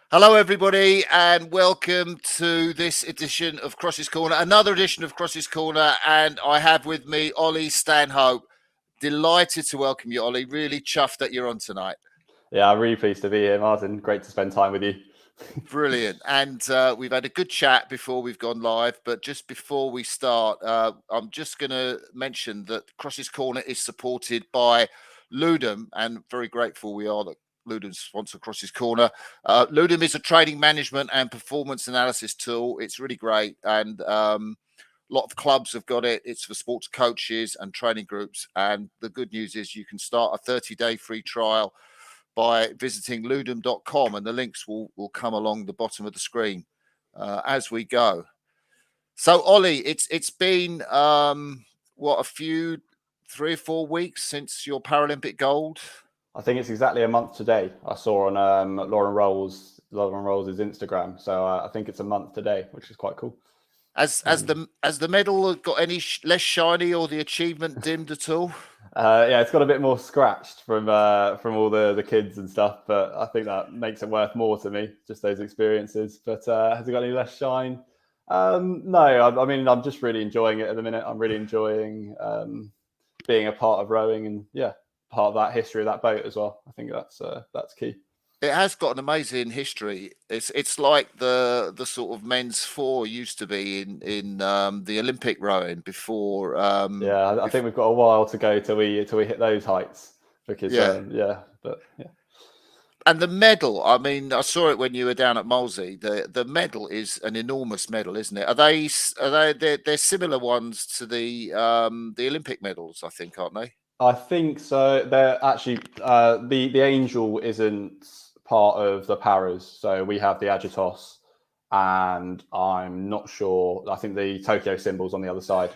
Hello, everybody, and welcome to this edition of Crossy's Corner, another edition of Crossy's Corner. And I have with me Ollie Stanhope. Delighted to welcome you, Ollie. Really chuffed that you're on tonight. Yeah, I'm really pleased to be here, Martin. Great to spend time with you. Brilliant. And we've had a good chat before we've gone live. But just before we start, I'm just going to mention that Crossy's Corner is supported by Ludum, and very grateful we are that Ludum sponsor Crossy's Corner. Ludum is a training management and performance analysis tool. It's really great. And a lot of clubs have got it. It's for sports coaches and training groups. And the good news is you can start a 30-day free trial by visiting ludum.com, and the links will come along the bottom of the screen as we go. So, Ollie, it's been a few 3 or 4 weeks since your Paralympic gold. I think it's exactly a month today. I saw on Lauren Rolls' Instagram, so I think it's a month today, which is quite cool. Has the medal got any less shiny or the achievement dimmed at all? Yeah, it's got a bit more scratched from all the kids and stuff, but I think that makes it worth more to me, just those experiences. But has it got any less shine? No, I mean, I'm just really enjoying it at the minute. I'm really enjoying being a part of rowing and, yeah, part of that history of that boat as well. I think that's key. It has got an amazing history. It's like the sort of men's four used to be in the Olympic rowing before. I think we've got a while to go till we hit those heights because but yeah. And the medal, I mean, I saw it when you were down at Molesey. The medal is an enormous medal, isn't it? They're similar ones to the Olympic medals, I think, aren't they? I think so. They're actually the angel isn't part of the paras, so we have the Agitos, and I'm not sure. I think the Tokyo symbol's on the other side.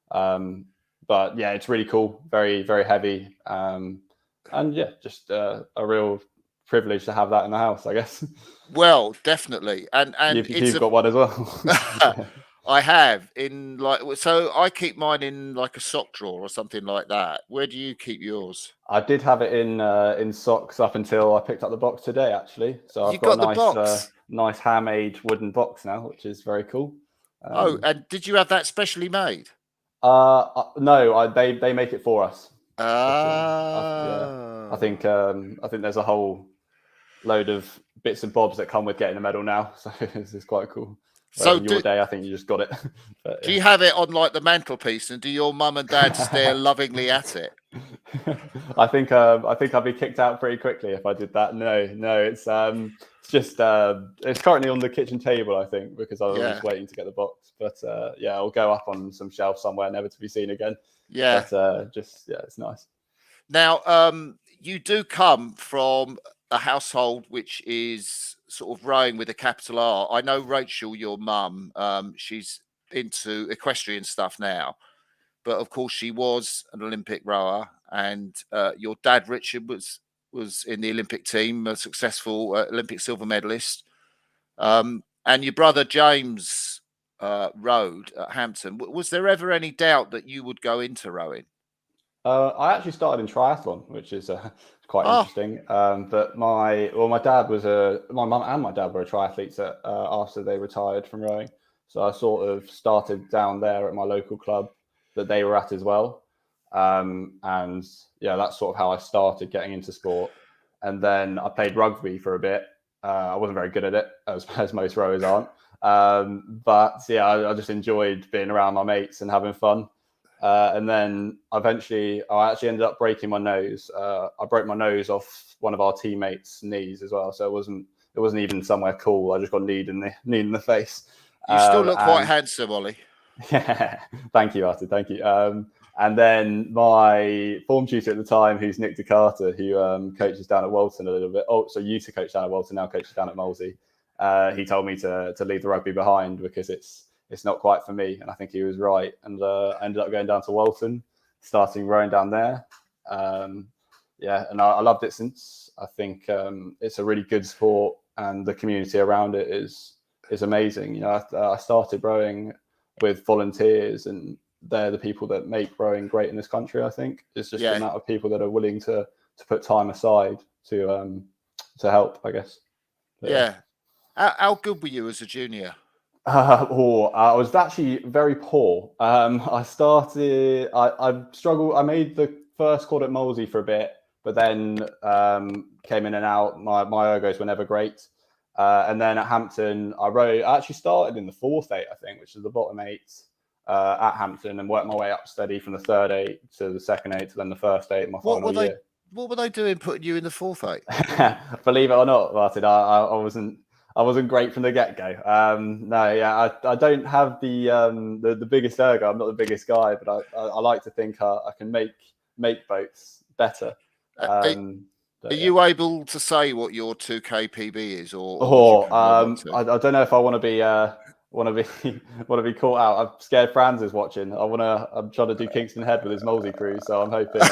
But yeah, it's really cool, very very heavy, and yeah, just a real privilege to have that in the house, I guess. Well, definitely, and you've got one as well. I have so I keep mine in like a sock drawer or something like that. Where do you keep yours? I did have it in socks up until I picked up the box today, actually. So I've got a nice handmade wooden box now, which is very cool. And did you have that specially made? No, they make it for us. I think there's a whole load of bits and bobs that come with getting a medal now, so this is quite cool. So in your day, I think you just got it. But, do you have it on like the mantelpiece, and do your mum and dad stare lovingly at it? I think I'd be kicked out pretty quickly if I did that. No, it's just it's currently on the kitchen table, I think, because I was just waiting to get the box. But yeah, I'll go up on some shelf somewhere, never to be seen again. Yeah, but it's nice. Now, you do come from a household which is sort of rowing with a capital R. I know Rachel, your mum, she's into equestrian stuff now, but of course she was an Olympic rower, and your dad Richard was in the Olympic team, a successful Olympic silver medalist, and your brother James rowed at Hampton. Was there ever any doubt that you would go into rowing? I actually started in triathlon, which is quite interesting. But my dad was my mum and my dad were triathletes after they retired from rowing. So I sort of started down there at my local club that they were at as well. And yeah, that's sort of how I started getting into sport. And then I played rugby for a bit. I wasn't very good at it, as most rowers aren't. But yeah, I just enjoyed being around my mates and having fun. And then eventually, I actually ended up breaking my nose. I broke my nose off one of our teammates' knees as well, so it wasn't even somewhere cool. I just got kneed in the face. You still look quite handsome, Ollie. Yeah, thank you, Arthur. Thank you. And then my form tutor at the time, who's Nick DeCarter, who coaches down at Walton a little bit. Oh, so used to coach down at Walton, now coaches down at Molesey. He told me to leave the rugby behind because it's not quite for me, and I think he was right. And I ended up going down to Walton, starting rowing down there. Yeah, and I loved it since. I think it's a really good sport, and the community around it is amazing. You know, I started rowing with volunteers, and they're the people that make rowing great in this country. I think it's just the amount of people that are willing to put time aside to help, I guess. Yeah. How good were you as a junior? I was actually very poor. I struggled. I made the first quad at Molesey for a bit, but then came in and out. My ergos were never great. And then at Hampton, I actually started in the fourth eight, I think, which is the bottom eight at Hampton, and worked my way up steady from the third eight to the second eight to then the first eight in my final year. What were they doing putting you in the fourth eight? Believe it or not, Martin, I wasn't great from the get go. No, yeah, I don't have the biggest ergo. I'm not the biggest guy, but I like to think I can make boats better. Are you able to say what your 2K PB is, or I don't know if I want to be caught out. I'm scared Franz is watching. I'm trying to do Kingston Head with his Molesey crew, so I'm hoping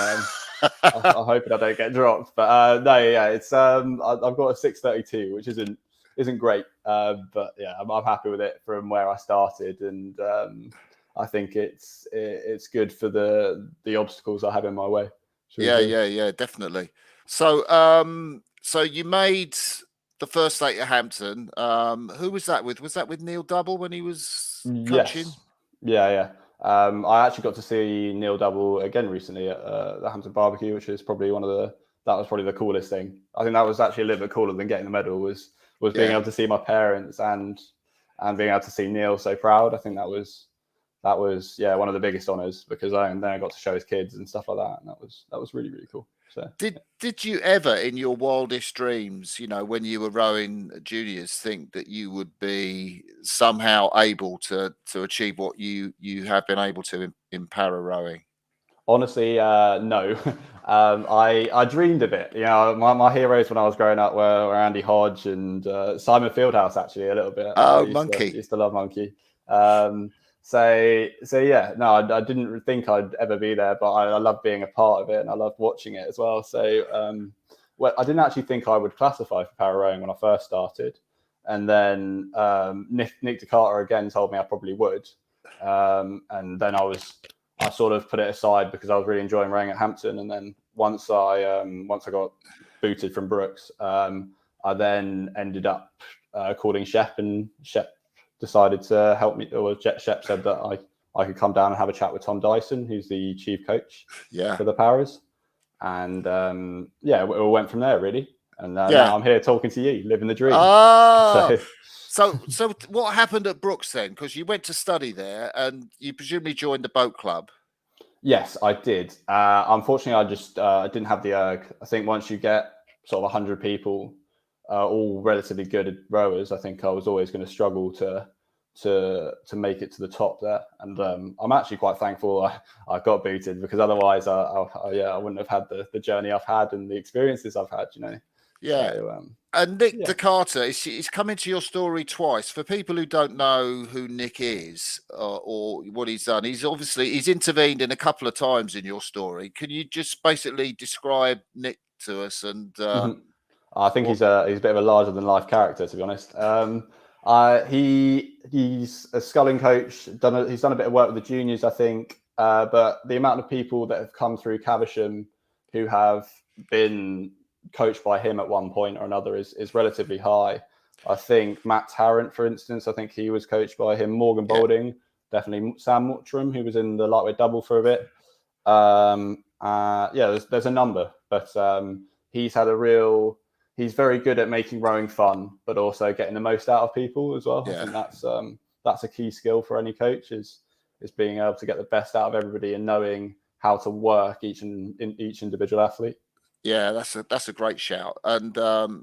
I'm hoping I don't get dropped. But no, yeah, it's I've got a 632, which isn't great, but yeah, I'm happy with it from where I started, and I think it's good for the obstacles I have in my way. Yeah, definitely. So, so you made the first eight at Hampton. Who was that with? Was that with Neil Double when he was coaching? Yes. Yeah. I actually got to see Neil Double again recently at the Hampton Barbecue, which is probably that was probably the coolest thing. I think that was actually a little bit cooler than getting the medal was being able to see my parents and being able to see Neil so proud. I think that was one of the biggest honors, because then I got to show his kids and stuff like that, and that was really, really cool. So did you ever in your wildest dreams, when you were rowing juniors, think that you would be somehow able to achieve what you have been able to in para rowing? Honestly, no. I dreamed of it. My heroes when I was growing up were Andy Hodge and Simon Fieldhouse, actually, a little bit. Oh, Monkey. Used to love Monkey. So yeah, no, I didn't think I'd ever be there, but I love being a part of it, and I love watching it as well. So I didn't actually think I would classify for para rowing when I first started, and then Nick DeCarter again told me I probably would, and then I sort of put it aside because I was really enjoying rowing at Hampton, and then once I got booted from Brooks, I then ended up calling Shep, and Shep decided to help me, or Shep said that I could come down and have a chat with Tom Dyson, who's the chief coach for the Paras. And it all went from there, really. And now I'm here talking to you, living the dream. So what happened at Brooks then? Because you went to study there, and you presumably joined the boat club. Yes, I did. Unfortunately, I didn't have the erg. I think once you get sort of 100 people, all relatively good rowers, I think I was always going to struggle to make it to the top there. And I'm actually quite thankful I got booted, because otherwise I wouldn't have had the journey I've had and the experiences I've had, Yeah. So, and Nick DeCarter, he's come into your story twice. For people who don't know who Nick is or what he's done, he's intervened in a couple of times in your story. Can you just basically describe Nick to us? And I think he's a bit of a larger than life character, to be honest. He's a sculling coach. He's done a bit of work with the juniors, I think. But the amount of people that have come through Caversham who have been coached by him at one point or another is relatively high. I think Matt Tarrant, for instance, I think he was coached by him. Morgan Boulding, definitely. Sam Mottram, who was in the lightweight double for a bit. There's a number, but he's very good at making rowing fun, but also getting the most out of people as well. I think that's a key skill for any coach, is being able to get the best out of everybody and knowing how to work each individual athlete. Yeah, that's a great shout. And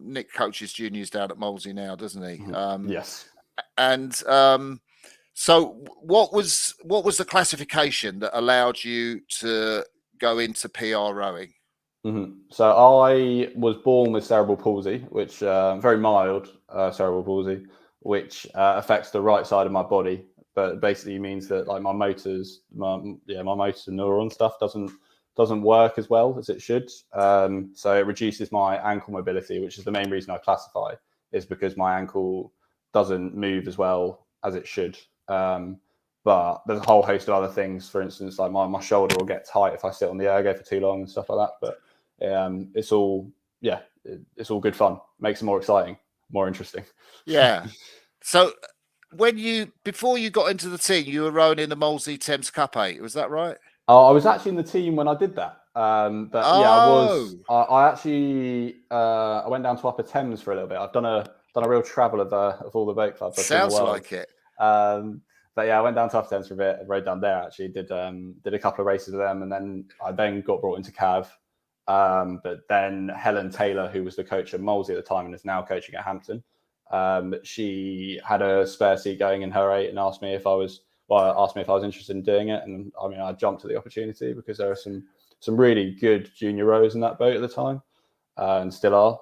Nick coaches juniors down at Molesey now, doesn't he? Yes. And so what was the classification that allowed you to go into PR rowing? So I was born with cerebral palsy, which very mild cerebral palsy, which affects the right side of my body, but basically means that like my motor neuron stuff doesn't work as well as it should. So it reduces my ankle mobility, which is the main reason I classify, is because my ankle doesn't move as well as it should. But there's a whole host of other things. For instance, like my shoulder will get tight if I sit on the ergo for too long and stuff like that. But it's all good fun. Makes it more exciting. more interesting. Yeah. So before you got into the team, you were rowing in the Molesey Thames Cup 8, was that right? I was actually in the team when I did that. But yeah, I was. I actually I went down to Upper Thames for a little bit. I've done a real travel of all the boat clubs I've seen in the world. Sounds like it. But yeah, I went down to Upper Thames for a bit. Rode down there actually. Did a couple of races with them, and then I got brought into Cav. But then Helen Taylor, who was the coach at Molesey at the time and is now coaching at Hampton, she had a spare seat going in her 8 and asked me if I was interested in doing it. And I mean, I jumped at the opportunity because there are some really good junior rowers in that boat at the time, and still are.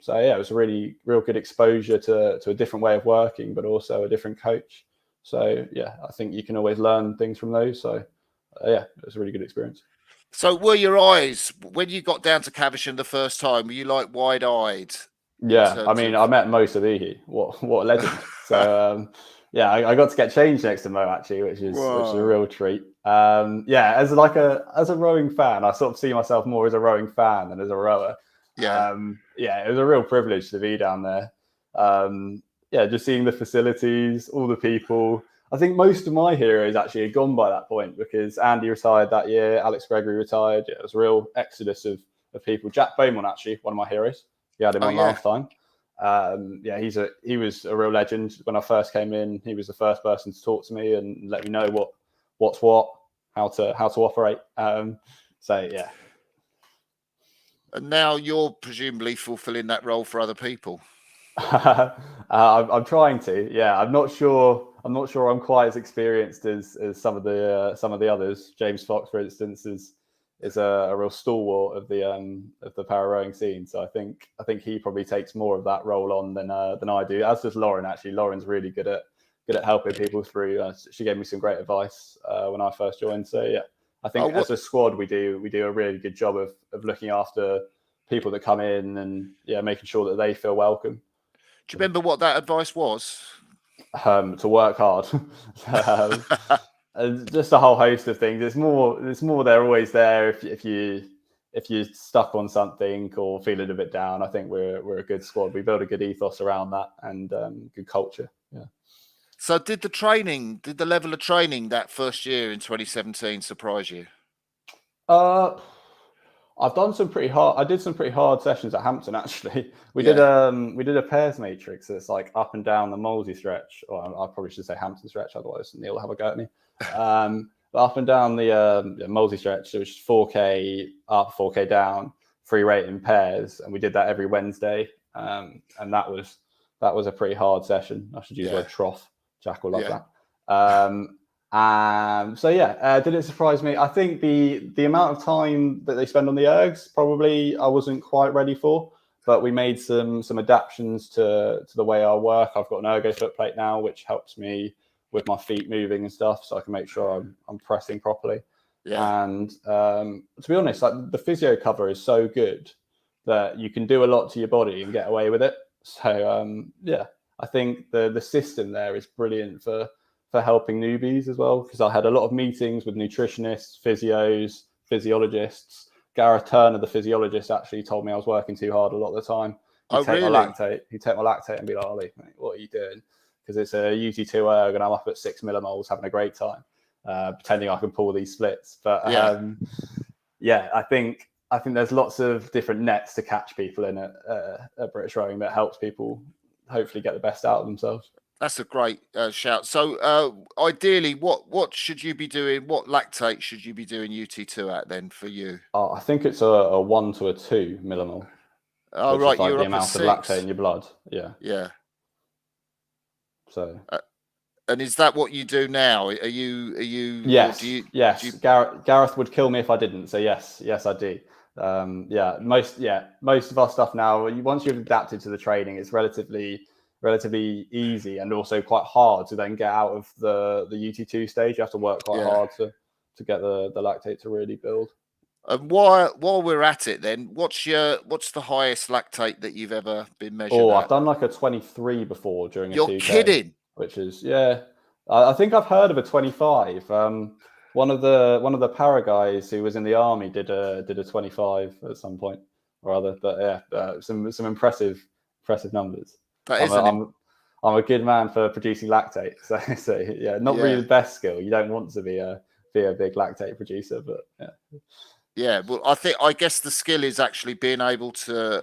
So yeah, it was a real good exposure to a different way of working, but also a different coach. So yeah, I think you can always learn things from those. So yeah, it was a really good experience. So were your eyes, when you got down to Caversham the first time, were you like wide-eyed? Yeah, I mean, I met Mo Sabihi. What a legend. So yeah, I got to get changed next to Mo actually, which is a real treat. Yeah, as a rowing fan, I sort of see myself more as a rowing fan than as a rower. Yeah. Yeah, it was a real privilege to be down there. Yeah, just seeing the facilities, all the people. I think most of my heroes actually had gone by that point because Andy retired that year, Alex Gregory retired. Yeah, it was a real exodus of people. Jack Beaumont, actually, one of my heroes. He had him on last time. Yeah, he was a real legend. When I first came in, he was the first person to talk to me and let me know what's what, how to operate. So yeah. And now you're presumably fulfilling that role for other people. I'm trying to. Yeah, I'm not sure I'm quite as experienced as some of the others. James Fox, for instance, is a real stalwart of the para rowing scene. So I think he probably takes more of that role on than I do. As does Lauren. Actually, Lauren's really good at helping people through. She gave me some great advice when I first joined. So yeah, I think as a squad we do a really good job of looking after people that come in and yeah, making sure that they feel welcome. Do you remember what that advice was? To work hard. And just a whole host of things. It's more they're always there if you're stuck on something or feeling a bit down. I think we're a good squad. We build a good ethos around that and good culture. Yeah. So did the level of training that first year in 2017 surprise you? I did some pretty hard sessions at Hampton actually. We did a pairs matrix that's like up and down the Molesey stretch, or I probably should say Hampton stretch, otherwise Neil will have a go at me. But up and down the Molesey stretch, it was 4K up, 4K down, free rate in pairs, and we did that every Wednesday. And that was a pretty hard session. I should use the word trough. Jack will love that. So yeah, did it surprise me? I think the amount of time that they spend on the ergs probably I wasn't quite ready for, but we made some adaptations to the way I work. I've got an ergo foot plate now, which helps me with my feet moving and stuff, so I can make sure I'm pressing properly. Yeah. And to be honest, like the physio cover is so good that you can do a lot to your body and get away with it. So yeah, I think the system there is brilliant for helping newbies as well, because I had a lot of meetings with nutritionists, physios, physiologists. Gareth Turner, the physiologist, actually told me I was working too hard a lot of the time. He'd take my lactate and be like, Ollie, mate, what are you doing? Because it's a UT2 erg and I'm up at 6 millimoles having a great time, pretending I can pull these splits. But yeah, I think there's lots of different nets to catch people in at British Rowing that helps people hopefully get the best out of themselves. That's a great shout. So ideally, what should you be doing? What lactate should you be doing UT2 at then for you? I think it's a 1 to a 2 millimole. Oh right, you're the amount of lactate in your blood. Yeah. Yeah. So. And is that what you do now? Are you? Yes. Yes. Gareth would kill me if I didn't. So yes, I do. Most of our stuff now. Once you've adapted to the training, it's relatively easy and also quite hard to then get out of the UT2 stage. You have to work quite hard to get the lactate to really build. And while we're at it, then what's the highest lactate that you've ever been measured at? I've done like a 23 before during a 2K. You're kidding? Which is I think I've heard of a 25. One of the para guys who was in the army did a 25 at some point or other. But yeah, some impressive impressive numbers. That is an I'm a good man for producing lactate. So yeah, not really the best skill. You don't want to be a big lactate producer, but yeah. Yeah, well, I guess the skill is actually being able to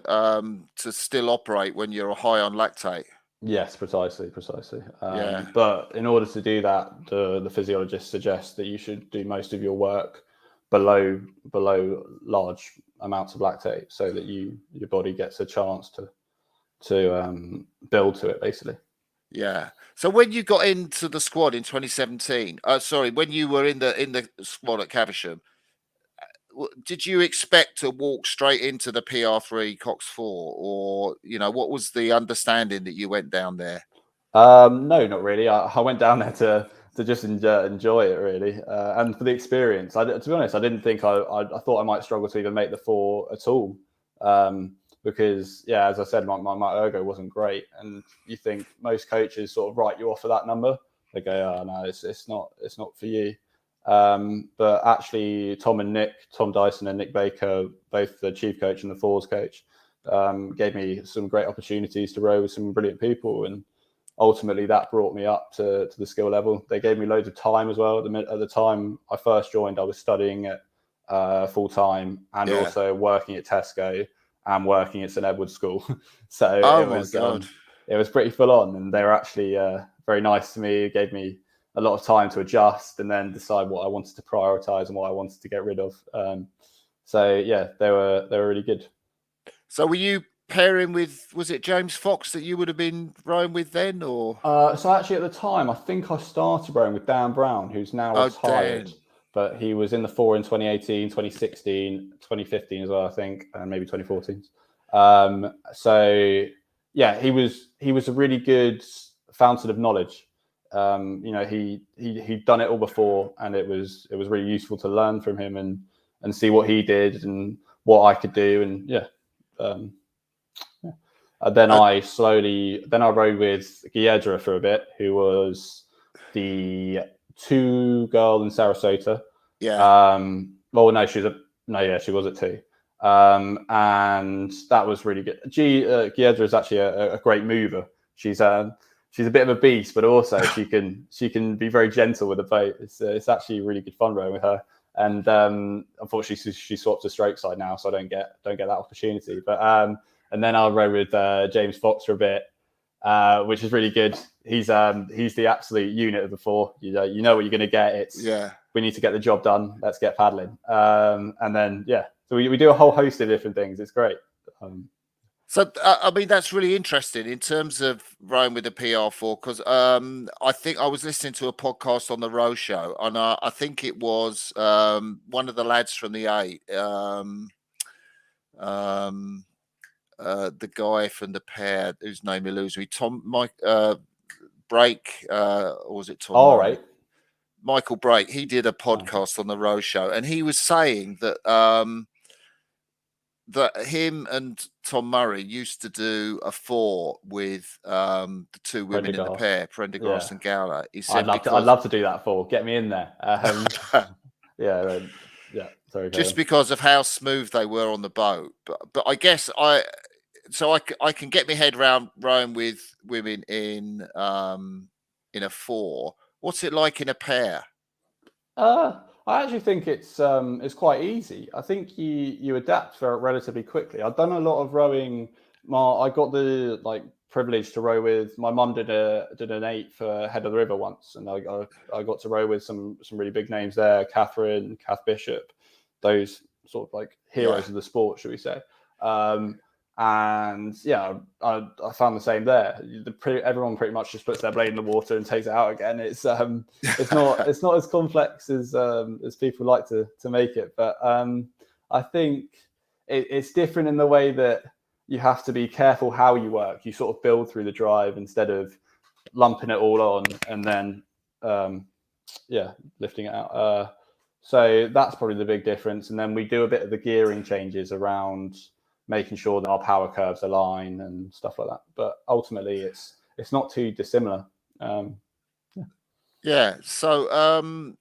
still operate when you're high on lactate. Yes, precisely. Yeah. But in order to do that, the physiologist suggests that you should do most of your work below large amounts of lactate, so that your body gets a chance to build to it, basically. Yeah. So when you got into the squad in 2017, when you were in the squad at Caversham, did you expect to walk straight into the PR3 Cox 4, or what was the understanding that you went down there? No, not really. I went down there to just enjoy it, really, and for the experience. To be honest, I didn't think I thought I might struggle to even make the 4 at all, because yeah, as I said, my ergo wasn't great, and you think most coaches sort of write you off for that number. They go, oh no, it's not for you. But actually, Tom Dyson and Nick Baker, both the chief coach and the forwards coach, gave me some great opportunities to row with some brilliant people, and ultimately that brought me up to the skill level. They gave me loads of time as well. At the time I first joined, I was studying at full time, and also working at Tesco and working at St Edward's School. So it was pretty full on, and they were actually very nice to me. It gave me a lot of time to adjust and then decide what I wanted to prioritize and what I wanted to get rid of. So yeah, they were really good. So were you pairing with, was it James Fox that you would have been rowing with then, or? So actually at the time, I think I started rowing with Dan Brown, who's now retired, but he was in the 4 in 2018, 2016, 2015 as well, I think, and maybe 2014. So yeah, he was a really good fountain of knowledge. He'd done it all before, and it was really useful to learn from him and see what he did and what I could do, and yeah. Then I rode with Giedra for a bit, who was the 2 girl in Sarasota. Yeah. Well, no, she was at 2. And that was really good. Giedra is actually a great mover. She's a bit of a beast, but also she can be very gentle with the boat. It's actually really good fun rowing with her. And unfortunately, she swapped to stroke side now, so I don't get that opportunity. But and then I'll row with James Fox for a bit, which is really good. He's the absolute unit of the 4. You know what you're going to get. We need to get the job done. Let's get paddling. And then so we do a whole host of different things. It's great. So I mean, that's really interesting in terms of rowing with the PR4, because I think I was listening to a podcast on the Row Show, and I think it was one of the lads from the 8. The guy from the pair whose name eludes me, Brake, or was it Tom? All right, Michael Brake. He did a podcast on the Row Show, and he was saying that that him and Tom Murray used to do a 4 with the 2 women in the pair, Prendergast and Gowler. He said, I'd love to do that 4. Get me in there. Yeah. Sorry, just because of how smooth they were on the boat, but I guess I can get my head around rowing with women in a 4. What's it like in a pair? I actually think it's quite easy. I think you adapt relatively quickly. I've done a lot of rowing. I got the privilege to row with my mum. Did an 8 for Head of the River once, and I got to row with some really big names there. Kath Bishop, those sort of heroes of the sport, should we say? And yeah, I found the same there. Everyone pretty much just puts their blade in the water and takes it out again. It's not as complex as people like to make it, but I think it's different in the way that you have to be careful how you work. You sort of build through the drive instead of lumping it all on and then lifting it out. So that's probably the big difference. And then we do a bit of the gearing changes around making sure that our power curves align and stuff like that. But ultimately, it's not too dissimilar. Yeah. So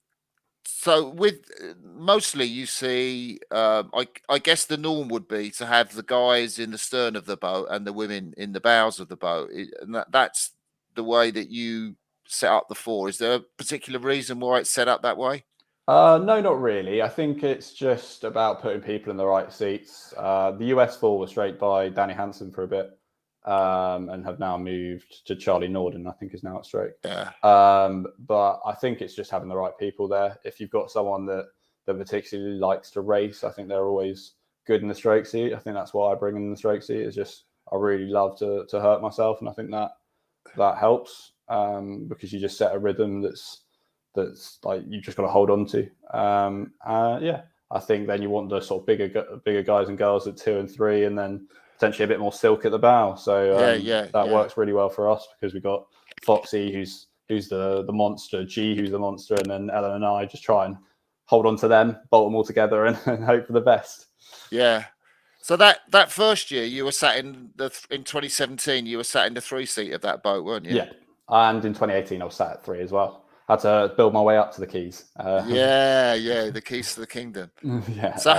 So with mostly you see, I guess the norm would be to have the guys in the stern of the boat and the women in the bows of the boat, and that's the way that you set up the four. Is there a particular reason why it's set up that way? No, not really. I think it's just about putting people in the right seats. The US four was straight by Danny Hansen for a bit, and have now moved to Charlie Norden, I think is now at stroke. Yeah. But I think it's just having the right people there. If you've got someone that particularly likes to race, I think they're always good in the stroke seat. I think that's why I bring in the stroke seat. Is just I really love to hurt myself, and I think that helps, because you just set a rhythm that's like you just got to hold on to. Yeah, I think then you want the sort of bigger guys and girls at 2 and 3, and then potentially a bit more silk at the bow. So that works really well for us, because we got Foxy, who's the monster, G, who's the monster, and then Ellen and I just try and hold on to them, bolt them all together, and hope for the best. Yeah. So that first year you were sat in 2017, you were sat in the 3 seat of that boat, weren't you? Yeah, and in 2018 I was sat at 3 as well. Had to build my way up to the keys. The keys to the kingdom. Yeah. So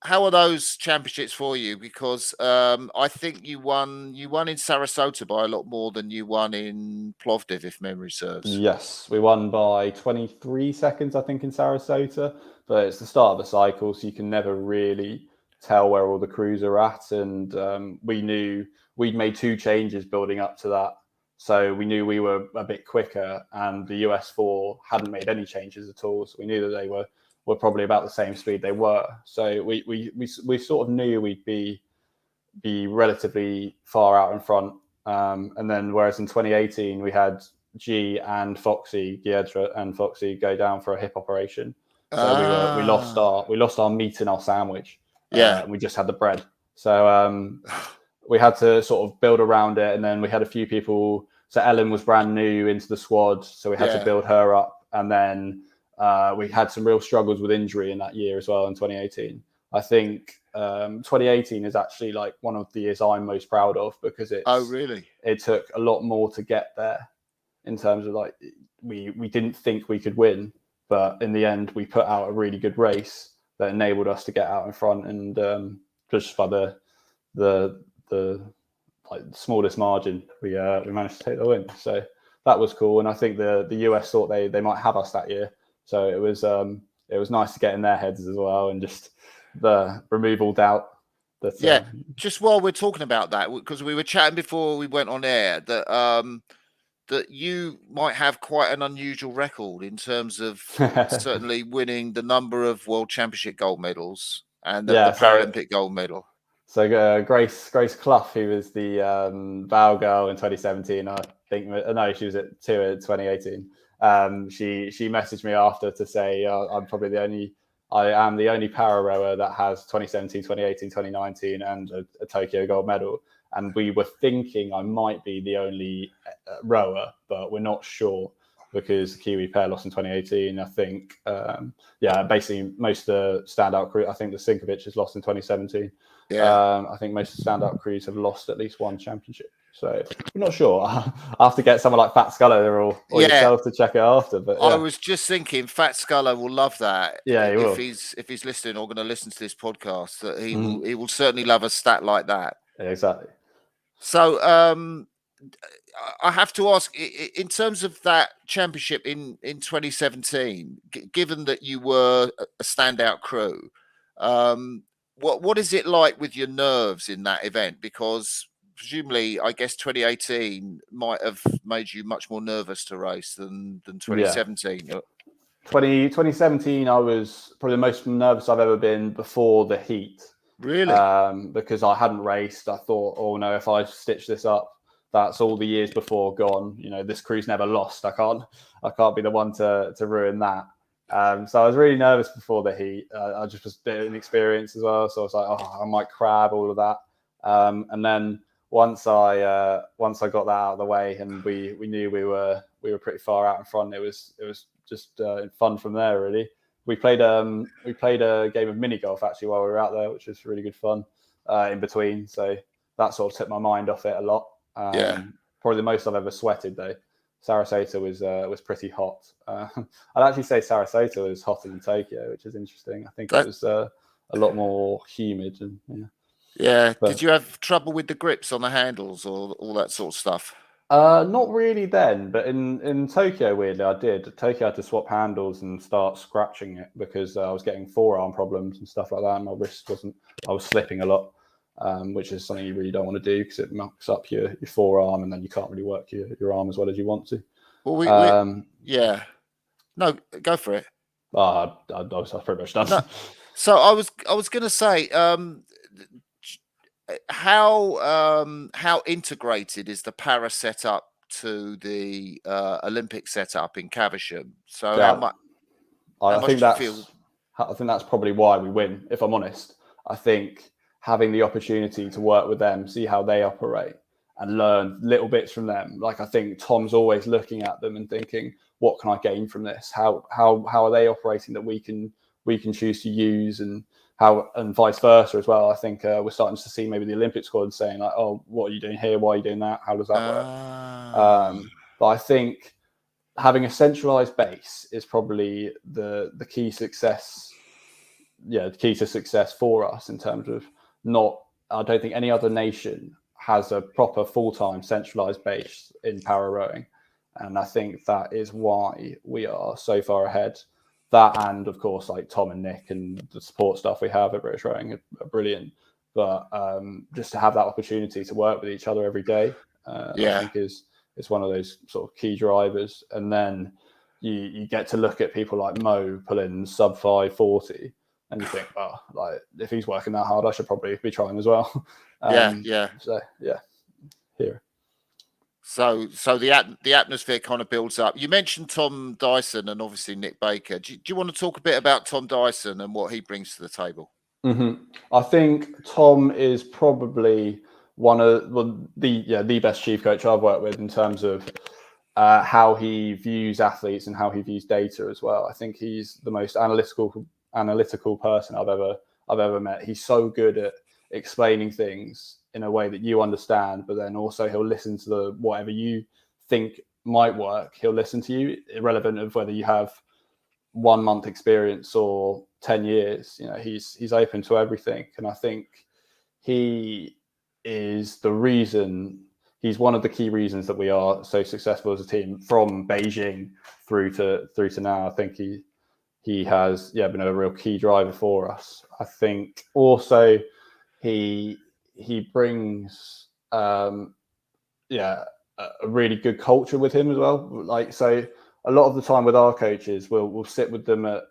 how are those championships for you? Because I think you won in Sarasota by a lot more than you won in Plovdiv, if memory serves. Yes, we won by 23 seconds, I think, in Sarasota. But it's the start of the cycle, so you can never really tell where all the crews are at. And we knew we'd made 2 changes building up to that. So we knew we were a bit quicker, and the US 4 hadn't made any changes at all. So we knew that they were probably about the same speed they were. So we sort of knew we'd be relatively far out in front. And then whereas in 2018 we had G and Foxy, Giedra and Foxy go down for a hip operation. So we lost our meat in our sandwich. And we just had the bread. So we had to sort of build around it, and then we had a few people. So Ellen was brand new into the squad, so we had to build her up. And then we had some real struggles with injury in that year as well in 2018. I think 2018 is actually like one of the years I'm most proud of, because it took a lot more to get there, in terms of like we didn't think we could win, but in the end we put out a really good race that enabled us to get out in front, and just by the like smallest margin we managed to take the win. So that was cool, and I think the US thought they might have us that year, so it was nice to get in their heads as well, and just remove all doubt. Just while we're talking about that, because we were chatting before we went on air, that you might have quite an unusual record in terms of certainly winning the number of World Championship gold medals and the Paralympic gold medal. So Grace Clough, who was the bow girl in 2017, I think. No, she was at 2 in 2018. She messaged me after to say I am the only para rower that has 2017, 2018, 2019, and a Tokyo gold medal. And we were thinking I might be the only rower, but we're not sure, because the Kiwi pair lost in 2018. I think, basically most of the standout crew, I think the Sinkovic has lost in 2017. I think most of the standout crews have lost at least 1 championship. So I'm not sure. I have to get someone like Fat Sculler or yourself to check it after. But I was just thinking Fat Sculler will love that. Yeah, if he's listening or going to listen to this podcast, that he will certainly love a stat like that. Yeah, exactly. So I have to ask, in terms of that championship in 2017, given that you were a standout crew, what is it like with your nerves in that event? Because presumably, I guess 2018 might have made you much more nervous to race than 2017. Yeah. 2017, I was probably the most nervous I've ever been before the heat. Really? Because I hadn't raced. I thought, oh no, if I stitch this up, that's all the years before gone. You know, this crew's never lost. I can't be the one to ruin that. So I was really nervous before the heat. I just was doing experience as well. So I was like, oh, I might crab all of that. And then once I got that out of the way, and we knew we were pretty far out in front, it was just fun from there, really. We played a game of mini golf actually while we were out there, which was really good fun in between. So that sort of took my mind off it a lot. Probably the most I've ever sweated though. Sarasota was pretty hot. I'd actually say Sarasota was hotter than Tokyo, which is interesting. I think it was a lot more humid. And yeah. Did you have trouble with the grips on the handles or all that sort of stuff? Not really then, but in Tokyo, weirdly, I did. Tokyo had to swap handles and start scratching it because I was getting forearm problems and stuff like that. And my wrist I was slipping a lot, which is something you really don't want to do because it mucks up your forearm and then you can't really work your arm as well as you want to. Well, yeah. No, go for it. I was pretty much done. No, so I was going to say, how integrated is the para setup to the Olympic setup in Caversham? So how much? I think that's probably why we win. If I'm honest, I think having the opportunity to work with them, see how they operate, and learn little bits from them. Like I think Tom's always looking at them and thinking, what can I gain from this? How are they operating that we can choose to use, and vice versa as well. I think we're starting to see maybe the Olympic squad saying like, oh, what are you doing here? Why are you doing that? How does that work? But I think having a centralized base is probably the key success. Yeah, the key to success for us in terms of I don't think any other nation has a proper full-time centralized base in para rowing. And I think that is why we are so far ahead. That, and of course, like Tom and Nick and the support staff we have at British Rowing are brilliant. But just to have that opportunity to work with each other every day, I think is one of those sort of key drivers. And then you get to look at people like Mo pulling sub 540, and you think, well, like if he's working that hard, I should probably be trying as well. So here. So the atmosphere kind of builds up. You mentioned Tom Dyson and obviously Nick Baker. Do you want to talk a bit about Tom Dyson and what he brings to the table? Mm-hmm. I think Tom is probably the best chief coach I've worked with in terms of how he views athletes and how he views data as well. I think he's the most analytical person I've ever met. He's so good at explaining things in a way that you understand, but then also he'll listen to whatever you think might work. He'll listen to you, irrelevant of whether you have 1 month experience or 10 years. You know, he's open to everything, and I think he is he's one of the key reasons that we are so successful as a team from Beijing through to now. I think he has been a real key driver for us. I think also he brings a really good culture with him as well. Like, so a lot of the time with our coaches, we'll sit with them at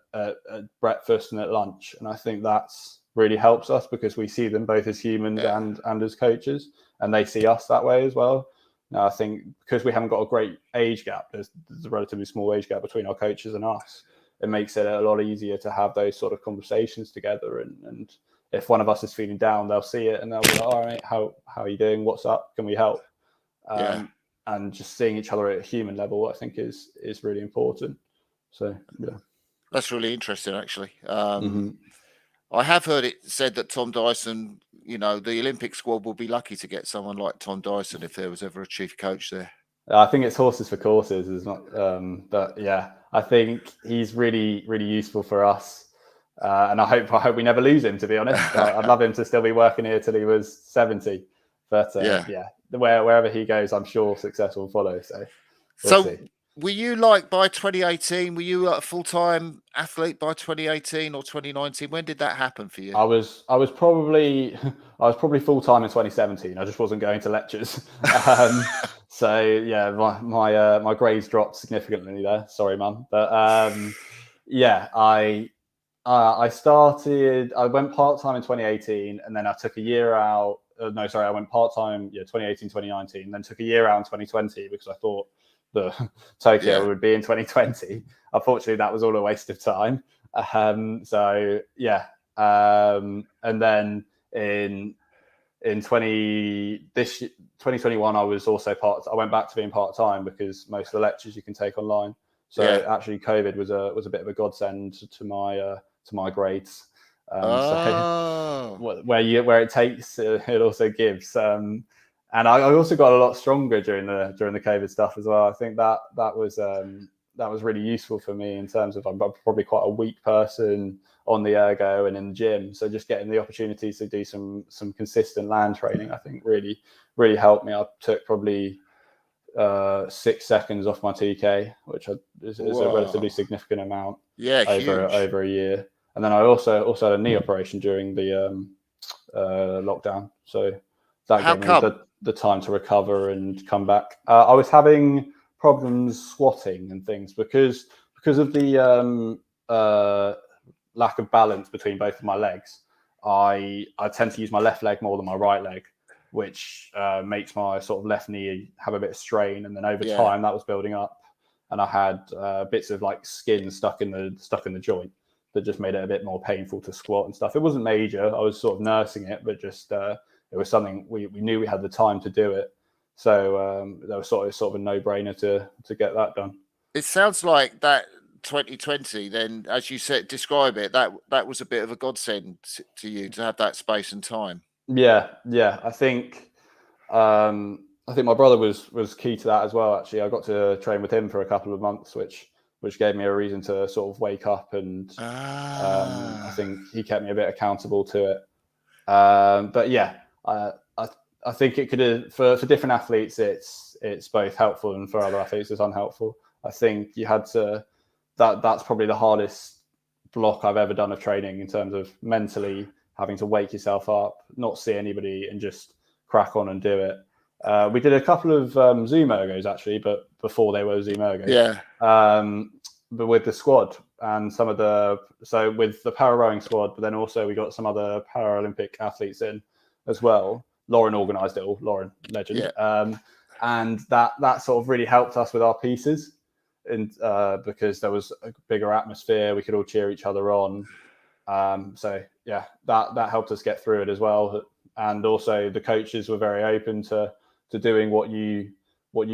breakfast and at lunch, and I think that's really helps us because we see them both as humans and as coaches, and they see us that way as well. Now, I think because we haven't got a great age gap, there's a relatively small age gap between our coaches and us. It makes it a lot easier to have those sort of conversations together. And if one of us is feeling down, they'll see it and they'll be like, all right, how are you doing? What's up? Can we help? And just seeing each other at a human level, I think is really important. So, yeah. That's really interesting, actually. I have heard it said that Tom Dyson, the Olympic squad will be lucky to get someone like Tom Dyson if there was ever a chief coach there. I think it's horses for courses, is not. But yeah, I think he's really, really useful for us, and I hope we never lose him. To be honest, I'd love him to still be working here till he was 70. But wherever he goes, I'm sure success will follow. So we'll see. Were you like by 2018? Were you a full-time athlete by 2018 or 2019? When did that happen for you? I was probably full-time in 2017. I just wasn't going to lectures. So yeah, my grades dropped significantly there. Sorry, Mum. But I started. I went part-time in 2018, and then I took a year out. I went part-time 2018, 2019, then took a year out in 2020 because I thought the Tokyo would be in 2020. Unfortunately, that was all a waste of time. And then in 2021, I was also I went back to being part-time because most of the lectures you can take online. So actually, COVID was a bit of a godsend to my grades. So where it takes, it also gives. And I also got a lot stronger during the COVID stuff as well. I think that was really useful for me in terms of I'm probably quite a weak person on the ergo and in the gym. So just getting the opportunities to do some consistent land training, I think really helped me. I took probably 6 seconds off my TK, which is a relatively significant amount. Yeah, over a year. And then I also had a knee operation during the lockdown, so that gave me the time to recover and come back. I was having problems squatting and things because of the lack of balance between both of my legs. I tend to use my left leg more than my right leg, which makes my sort of left knee have a bit of strain. And then over time that was building up, and I had bits of like skin stuck in the joint that just made it a bit more painful to squat and stuff. It wasn't major. I was sort of nursing it, but just it was something we knew we had the time to do it. So that was sort of a no-brainer to get that done. It sounds like that 2020, then, as you said, describe it, that was a bit of a godsend to you to have that space and time. Yeah. I think my brother was key to that as well. Actually, I got to train with him for a couple of months, which gave me a reason to sort of wake up, and I think he kept me a bit accountable to it. But yeah, I think it could for different athletes, it's both helpful, and for other athletes, it's unhelpful. I think you had to. That's probably the hardest block I've ever done of training in terms of mentally having to wake yourself up, not see anybody, and just crack on and do it. We did a couple of Zoom ergos actually, but before they were Zoom ergos. Yeah. But with the squad and with the para rowing squad, but then also we got some other Paralympic athletes in as well. Lauren organised it all. Lauren, legend. Yeah. And that sort of really helped us with our pieces, and because there was a bigger atmosphere, we could all cheer each other on. So yeah, that helped us get through it as well. And also the coaches were very open to doing what you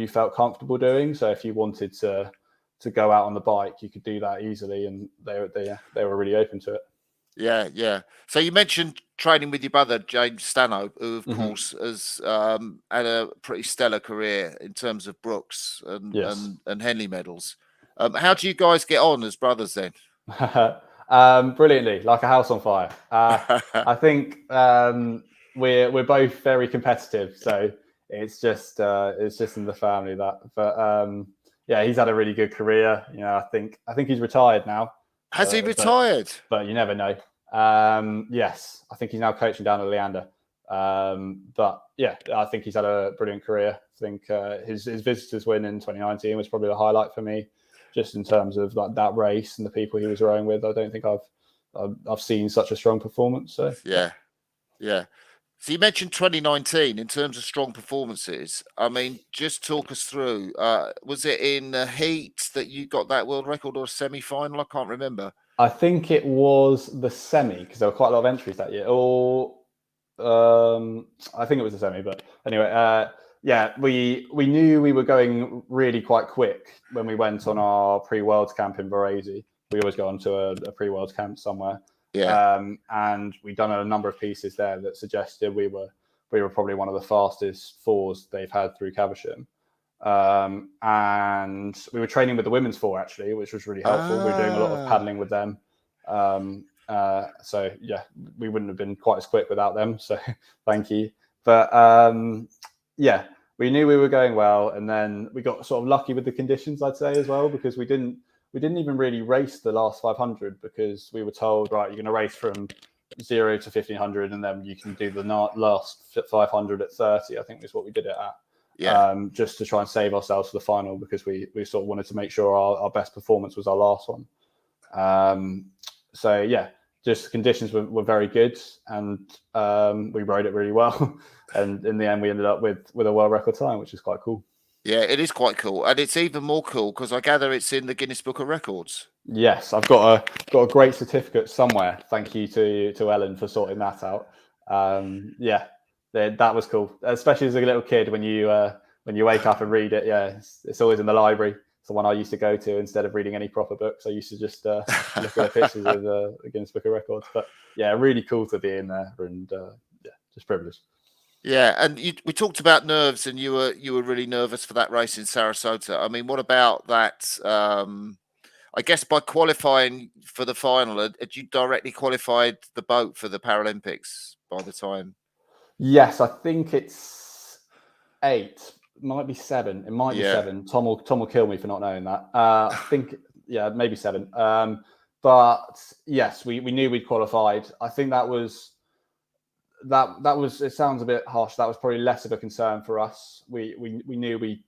felt comfortable doing. So if you wanted to go out on the bike, you could do that easily, and they were really open to it. Yeah. So you mentioned training with your brother, James Stanhope, who of course has had a pretty stellar career in terms of Brooks and Henley medals. How do you guys get on as brothers then? Brilliantly, like a house on fire. I think we're both very competitive, so it's just in the family that. But yeah, he's had a really good career. You know, I think he's retired now. Has he retired? But you never know. Yes, I think he's now coaching down at Leander. But yeah, I think he's had a brilliant career. I think his visitors win in 2019 was probably the highlight for me, just in terms of like that race and the people he was rowing with. I don't think I've seen such a strong performance. So yeah. So you mentioned 2019 in terms of strong performances. I mean, just talk us through. Was it in the heat that you got that world record, or a semi-final? I can't remember. I think it was the semi, because there were quite a lot of entries that year. Or I think it was the semi. But anyway, yeah, we knew we were going really quite quick when we went on our pre-Worlds camp in Varese. We always go on to a pre-Worlds camp somewhere. Yeah. And we'd done a number of pieces there that suggested we were probably one of the fastest fours they've had through Caversham. And we were training with the women's four actually, which was really helpful. We were doing a lot of paddling with them. So yeah, we wouldn't have been quite as quick without them. So thank you. But yeah, we knew we were going well, and then we got sort of lucky with the conditions, I'd say, as well, because we didn't even really race the last 500, because we were told, right, you're going to race from 0 to 1500, and then you can do the last 500 at 30. I think is what we did it at. Yeah. Just to try and save ourselves for the final, because we sort of wanted to make sure our best performance was our last one. So yeah, just conditions were very good, and we rode it really well. And in the end, we ended up with a world record time, which is quite cool. Yeah, it is quite cool, and it's even more cool because I gather it's in the Guinness Book of Records. Yes, I've got a great certificate somewhere. Thank you to Ellen for sorting that out. Yeah, that was cool, especially as a little kid when you wake up and read it. Yeah, it's always in the library. It's the one I used to go to instead of reading any proper books. I used to just look at the pictures of the Guinness Book of Records. But yeah, really cool to be in there, and yeah, just privileged. Yeah, and we talked about nerves, and you were really nervous for that race in Sarasota. I mean, what about that? I guess by qualifying for the final, had you directly qualified the boat for the Paralympics by the time? Yes, I think it's 8. It might be 7. It might be Yeah, 7. Tom will kill me for not knowing that. I think maybe 7. But yes, we knew we'd qualified. I think that was. It sounds a bit harsh. That was probably less of a concern for us. We knew we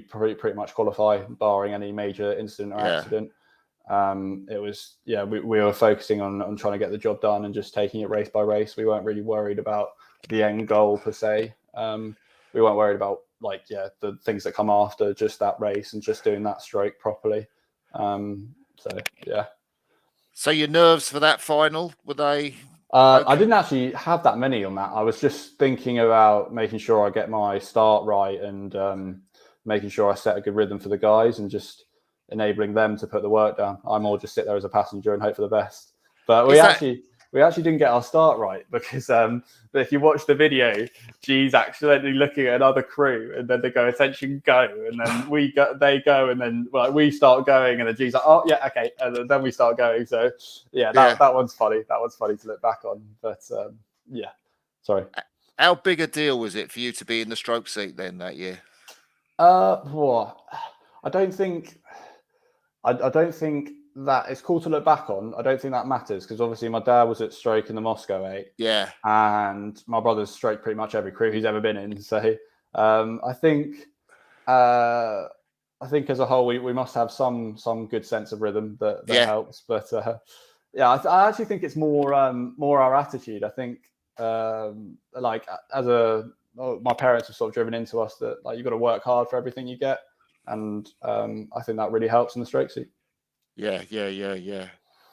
pretty much qualify barring any major incident or yeah, accident. It was we were focusing on trying to get the job done and just taking it race by race. We weren't really worried about the end goal per se. We weren't worried about the things that come after just that race and just doing that stroke properly. So yeah. So your nerves for that final, were they? I didn't actually have that many on that. I was just thinking about making sure I get my start right and making sure I set a good rhythm for the guys and just enabling them to put the work down. I more just sit there as a passenger and hope for the best. But we actually didn't get our start right because if you watch the video, G's accidentally looking at another crew and then they go, attention, go. And then they go and then we start going and then G's like, oh, yeah, okay. And then we start going. So, that one's funny. That one's funny to look back on. But, yeah, sorry. How big a deal was it for you to be in the stroke seat then that year? I don't think that it's cool to look back on. I don't think that matters because obviously my dad was at stroke in the Moscow 8. Yeah. And my brother's stroked pretty much every crew he's ever been in. So I think as a whole we must have some good sense of rhythm that helps. But I actually think it's more our attitude. I think my parents have sort of driven into us that you've got to work hard for everything you get. And I think that really helps in the stroke seat. Yeah.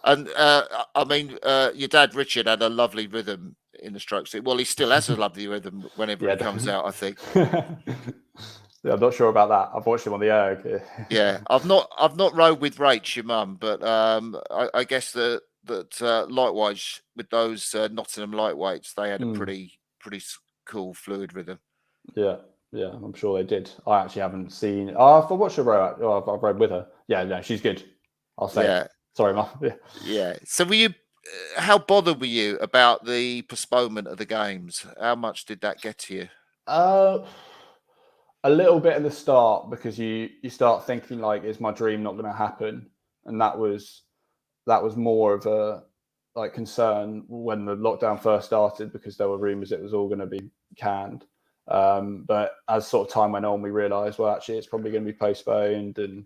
And I mean, your dad Richard had a lovely rhythm in the stroke seat. Well, he still has a lovely rhythm whenever he comes out, I think. Yeah, I'm not sure about that. I've watched him on the erg. Yeah, I've not rode with Rach, your mum, but I guess that likewise with those Nottingham lightweights, they had a pretty cool fluid rhythm. Yeah, I'm sure they did. I actually haven't seen. I've watched her row. I've rode with her. Yeah, no, she's good. I'll say. Yeah. Sorry, Mum. Yeah. So were you? How bothered were you about the postponement of the games? How much did that get to you? A little bit at the start because you start thinking is my dream not going to happen? And that was more of a concern when the lockdown first started because there were rumours it was all going to be canned. But as sort of time went on, we realised actually it's probably going to be postponed, and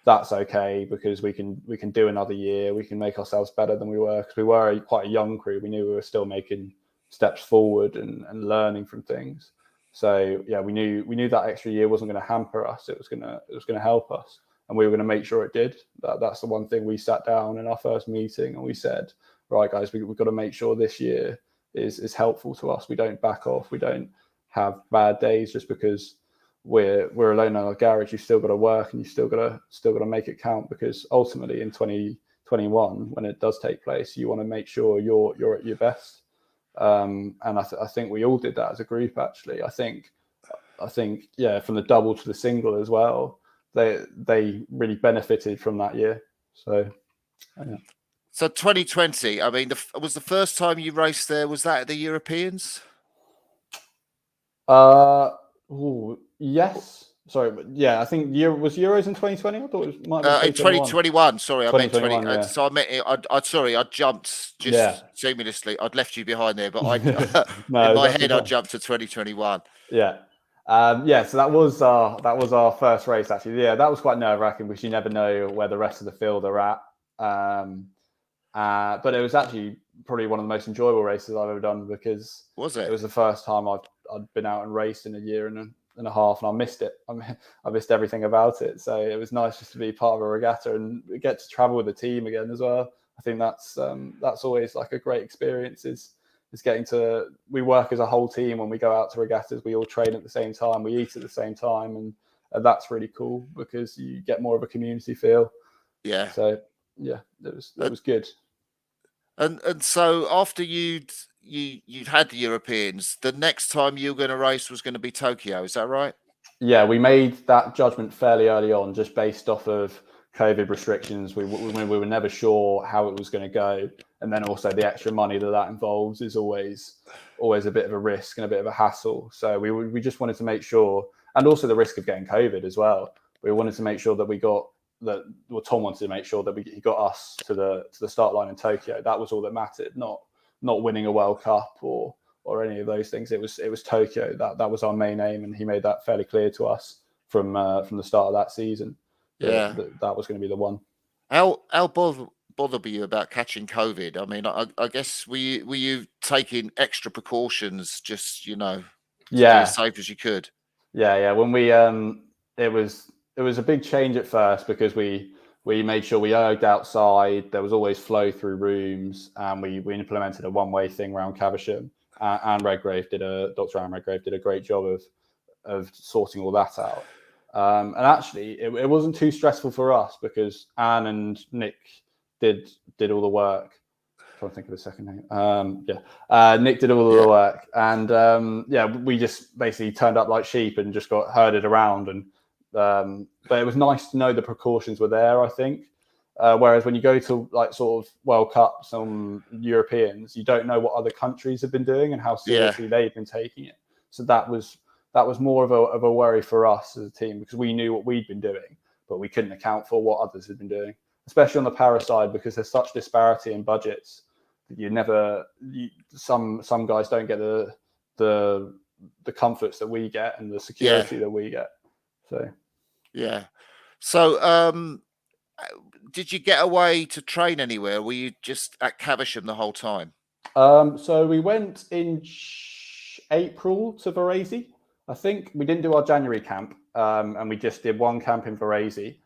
that's okay because we can do another year. We can make ourselves better than we were because we were quite a young crew. We knew we were still making steps forward and learning from things. So yeah, we knew that extra year wasn't going to hamper us. It was going to help us, and we were going to make sure it did. That's the one thing we sat down in our first meeting and we said, right, guys, we've got to make sure this year is helpful to us. We don't back off. We don't have bad days just because we're alone in our garage. You've still got to work and you still got to make it count, because ultimately in 2021, when it does take place, you want to make sure you're at your best. And I think we all did that as a group. Actually, I think from the double to the single as well, they really benefited from that year. So yeah. So 2020, I mean, was the first time you raced there? Was that at the Europeans? Yes. Sorry, but yeah, I think was Euros in 2020. I thought it might be 2021. Sorry, I meant 20. Yeah. So I meant I jumped just seamlessly. I'd left you behind there, but in my head I jumped to 2021. Yeah. So that was our first race actually. Yeah, that was quite nerve-wracking because you never know where the rest of the field are at. But it was actually probably one of the most enjoyable races I've ever done because it was the first time I'd been out and raced in a year and a half, and I missed it. I missed everything about it. So it was nice just to be part of a regatta and get to travel with the team again as well. I think that's always like a great experience. Is getting to, we work as a whole team when we go out to regattas. We all train at the same time, we eat at the same time, and that's really cool because you get more of a community feel. Yeah. So yeah, it was good. And so after you'd you'd had the Europeans. The next time you were going to race was going to be Tokyo. Is that right? Yeah, we made that judgment fairly early on, just based off of COVID restrictions. We were never sure how it was going to go, and then also the extra money that involves is always a bit of a risk and a bit of a hassle. So we just wanted to make sure, and also the risk of getting COVID as well. We wanted to make sure that we got that. Well, Tom wanted to make sure that he got us to the start line in Tokyo. That was all that mattered, not winning a World Cup or any of those things. It was Tokyo. That was our main aim, and he made that fairly clear to us from the start of that season. Yeah, that was going to be the one. How bothered were you about catching COVID? I mean, I guess were you taking extra precautions, just to be as safe as you could? Yeah. When we it was a big change at first, because we made sure we erged outside. There was always flow through rooms, and we implemented a one-way thing around Caversham. Anne Redgrave Dr. Anne Redgrave did a great job of sorting all that out. And actually, it wasn't too stressful for us, because Anne and Nick did all the work. I'm trying to think of the second name. Nick did all the work, and we just basically turned up like sheep and just got herded around. And but it was nice to know the precautions were there, I think. Whereas when you go to like sort of World Cups, some Europeans, you don't know what other countries have been doing and how seriously they've been taking it. So that was more of a worry for us as a team, because we knew what we'd been doing, but we couldn't account for what others had been doing, especially on the para side, because there's such disparity in budgets that some guys don't get the comforts that we get and the security that we get. So did you get away to train anywhere? Were you just at Caversham the whole time? So we went in April to Varese. I think we didn't do our January camp, and we just did one camp in Varese,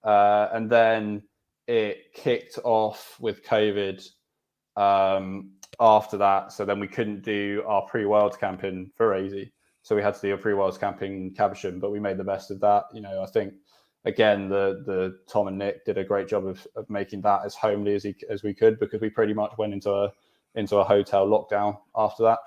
and then it kicked off with COVID after that. So then we couldn't do our pre-Worlds camp in Varese, so we had to do a pre-Worlds camp in Caversham. But we made the best of that. I think, again, the Tom and Nick did a great job of making that as homely as we could, because we pretty much went into a hotel lockdown after that.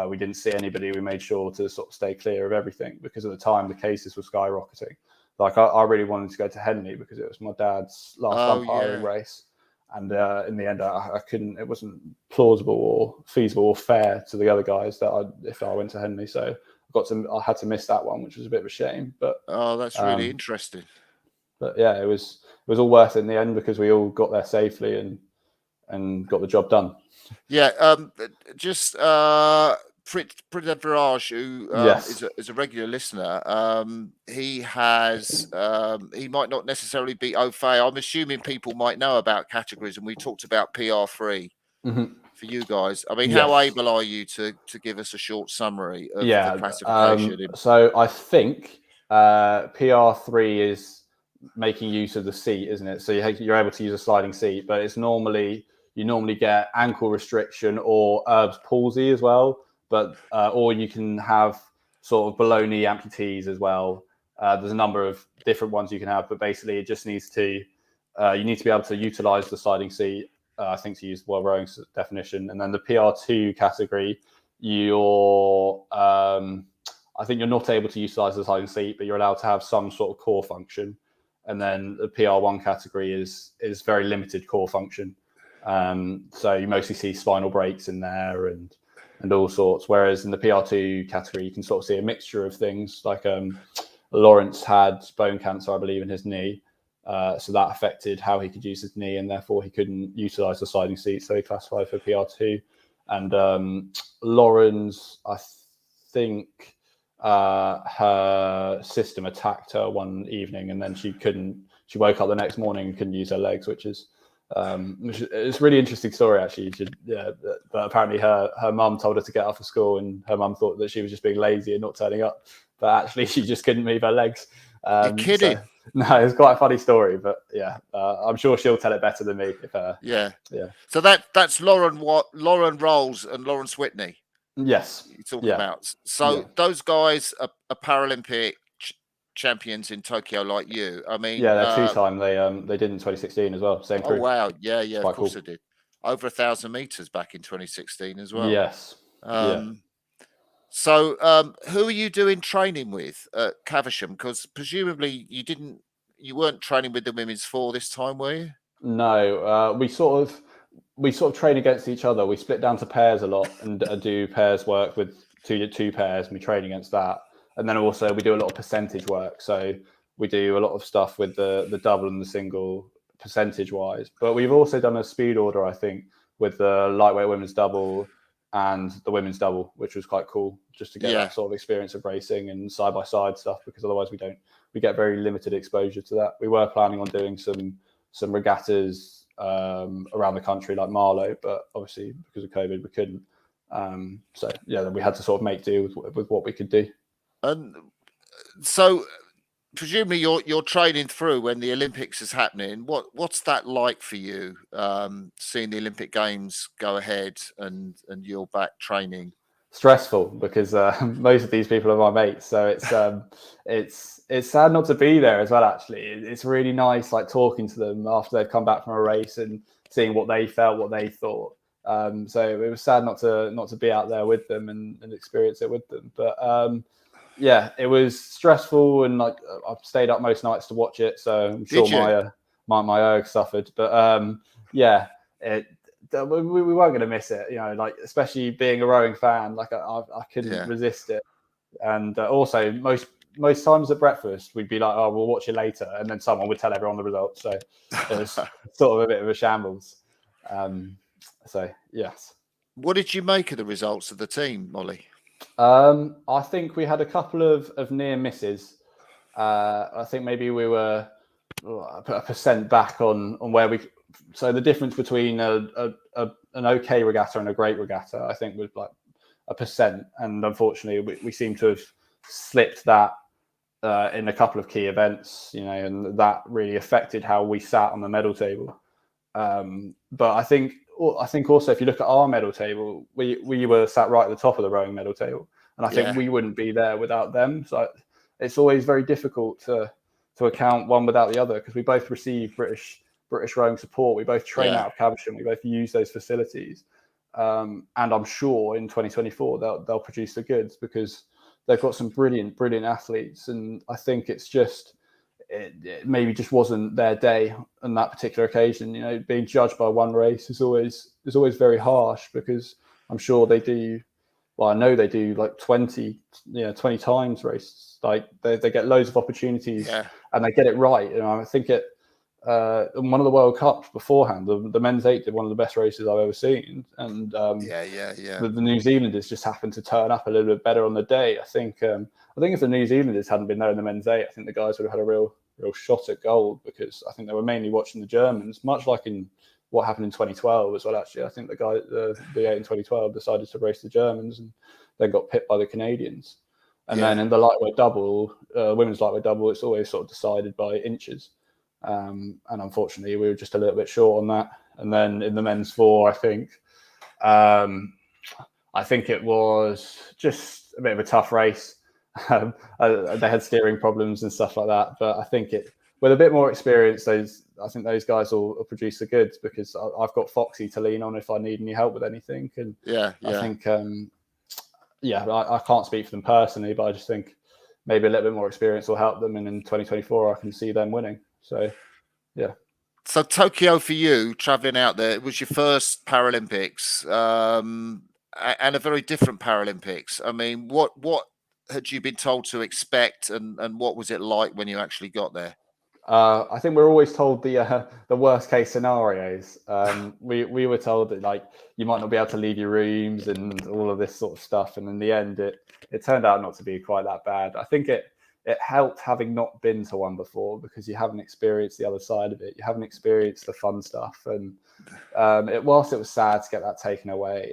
We didn't see anybody. We made sure to sort of stay clear of everything, because at the time the cases were skyrocketing. Like I really wanted to go to Henley because it was my dad's last umpiring race, and in the end I couldn't. It wasn't plausible or feasible or fair to the other guys if I went to Henley. So I had to miss that one, which was a bit of a shame. But that's really interesting. But yeah, it was all worth it in the end, because we all got there safely and got the job done. Yeah, just Prithviraj, who is a regular listener, he might not necessarily be au fait. I'm assuming people might know about categories, and we talked about PR3 for you guys. I mean, how able are you to give us a short summary of the classification? So I think PR3 is making use of the seat, isn't it? So you're able to use a sliding seat, but it's you normally get ankle restriction or Erb's palsy as well, but or you can have sort of below knee amputees as well. There's a number of different ones you can have, but basically it just needs to you need to be able to utilize the sliding seat. I think, to use World Rowing's definition. And then the PR2 category, I think you're not able to utilize the sliding seat, but you're allowed to have some sort of core function. And then the PR1 category is very limited core function. So you mostly see spinal breaks in there and all sorts. Whereas in the PR2 category, you can sort of see a mixture of things. Like Lawrence had bone cancer, I believe, in his knee. So that affected how he could use his knee, and therefore he couldn't utilize the sliding seat. So he classified for PR2. And Lauren's, I think her system attacked her one evening, and then she woke up the next morning and couldn't use her legs, which is it's a really interesting story, actually. But apparently her mum told her to get off of school, and her mum thought that she was just being lazy and not turning up, but actually she just couldn't move her legs. You're kidding? So, no, it's quite a funny story, but I'm sure she'll tell it better than me. So that's Lauren Rolls and Lawrence Whitney. Yes, you're talking about. So those guys are Paralympic champions in Tokyo, like you. I mean, they're two-time. They did in 2016 as well. Same crew. Oh wow, yeah, of course they did. over 1,000 meters back in 2016 as well. Yes. So who are you doing training with at Caversham? Because presumably you weren't training with the women's four this time, were you? No, we sort of train against each other. We split down to pairs a lot and do pairs work with two pairs, and we train against that. And then also we do a lot of percentage work. So we do a lot of stuff with the double and the single percentage wise. But we've also done a speed order, I think, with the lightweight women's double and the women's double, which was quite cool, just to get that sort of experience of racing and side by side stuff, because otherwise we get very limited exposure to that. We were planning on doing some regattas around the country like Marlow, but obviously because of COVID we couldn't. So then we had to sort of make do with what we could do. And so presumably you're training through when the Olympics is happening. What's that like for you, seeing the Olympic Games go ahead and you're back training? Stressful, because most of these people are my mates, so it's sad not to be there as well. Actually, it's really nice, like talking to them after they've come back from a race and seeing what they felt, what they thought. So it was sad not to be out there with them and experience it with them. But it was stressful, and like I've stayed up most nights to watch it, so I'm sure my erg suffered. But we weren't going to miss it, like especially being a rowing fan. Like I couldn't resist it. And also most times at breakfast we'd be like, oh, we'll watch it later, and then someone would tell everyone the results. So it was sort of a bit of a shambles. So yes. What did you make of the results of the team, Ollie? I think we had a couple of near misses. I think maybe we were a percent back on where we. So the difference between an okay regatta and a great regatta, I think, was like a percent, and unfortunately, we seem to have slipped that in a couple of key events, and that really affected how we sat on the medal table. But I think also, if you look at our medal table, we were sat right at the top of the rowing medal table, and I think we wouldn't be there without them. So it's always very difficult to account one without the other, because we both receive British rowing support. We both train out of Caversham. We both use those facilities, and I'm sure in 2024 they'll produce the goods, because they've got some brilliant athletes. And I think it's just it maybe just wasn't their day on that particular occasion. Being judged by one race is always very harsh, because I'm sure they do. Well, I know they do like 20 times races. Like they get loads of opportunities and they get it right. I think in one of the World Cups beforehand, the men's 8 did one of the best races I've ever seen. And the New Zealanders just happened to turn up a little bit better on the day. I think if the New Zealanders hadn't been there in the men's 8, I think the guys would have had a real shot at gold, because I think they were mainly watching the Germans, much like in what happened in 2012 as well. Actually, I think the 8 in 2012 decided to race the Germans and then got pipped by the Canadians. And then in the lightweight double, women's lightweight double, it's always sort of decided by inches. And unfortunately, we were just a little bit short on that. And then in the men's 4, I think it was just a bit of a tough race. They had steering problems and stuff like that. But I think with a bit more experience, I think those guys will produce the goods, because I've got Foxy to lean on if I need any help with anything. And I think, I can't speak for them personally, but I just think maybe a little bit more experience will help them. And in 2024, I can see them winning. So, yeah. So Tokyo for you, traveling out there, it was your first Paralympics, and a very different Paralympics. I mean, what had you been told to expect, and what was it like when you actually got there? I think we're always told the worst case scenarios. We were told that, like, you might not be able to leave your rooms and all of this sort of stuff. And in the end, it turned out not to be quite that bad. I think it helped having not been to one before, because you haven't experienced the other side of it. You haven't experienced the fun stuff. And whilst it was sad to get that taken away,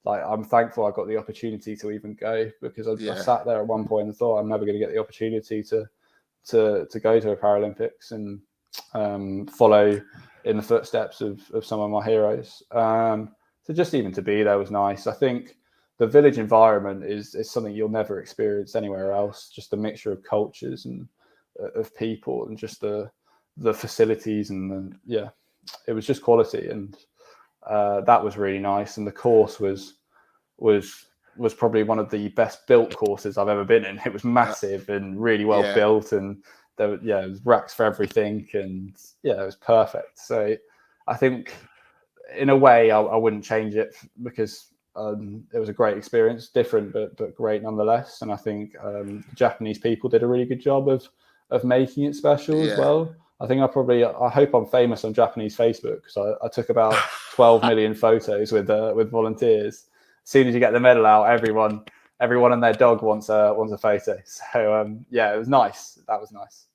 I'm thankful I got the opportunity to even go, because I sat there at one point and thought I'm never going to get the opportunity to go to a Paralympics and follow in the footsteps of some of my heroes. So just even to be there was nice. I think the village environment is something you'll never experience anywhere else. Just a mixture of cultures and of people, and just the facilities, and it was just quality. And That was really nice, and the course was probably one of the best built courses I've ever been in. It was massive and really well built, and there was racks for everything, and it was perfect. So I think in a way I wouldn't change it, because it was a great experience, different but great nonetheless. And I think the Japanese people did a really good job of making it special as well. I think I hope I'm famous on Japanese Facebook, because I took about 12 million photos with volunteers. As soon as you get the medal out, everyone and their dog wants a photo. So it was nice. That was nice.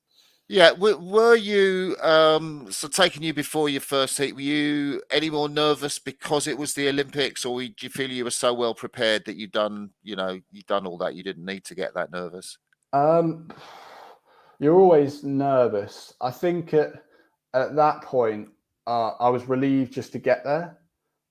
Yeah, were you so taking you before your first heat? Were you any more nervous because it was the Olympics, or do you feel you were so well prepared that you'd done all that, you didn't need to get that nervous? You're always nervous. I think at that point, I was relieved just to get there,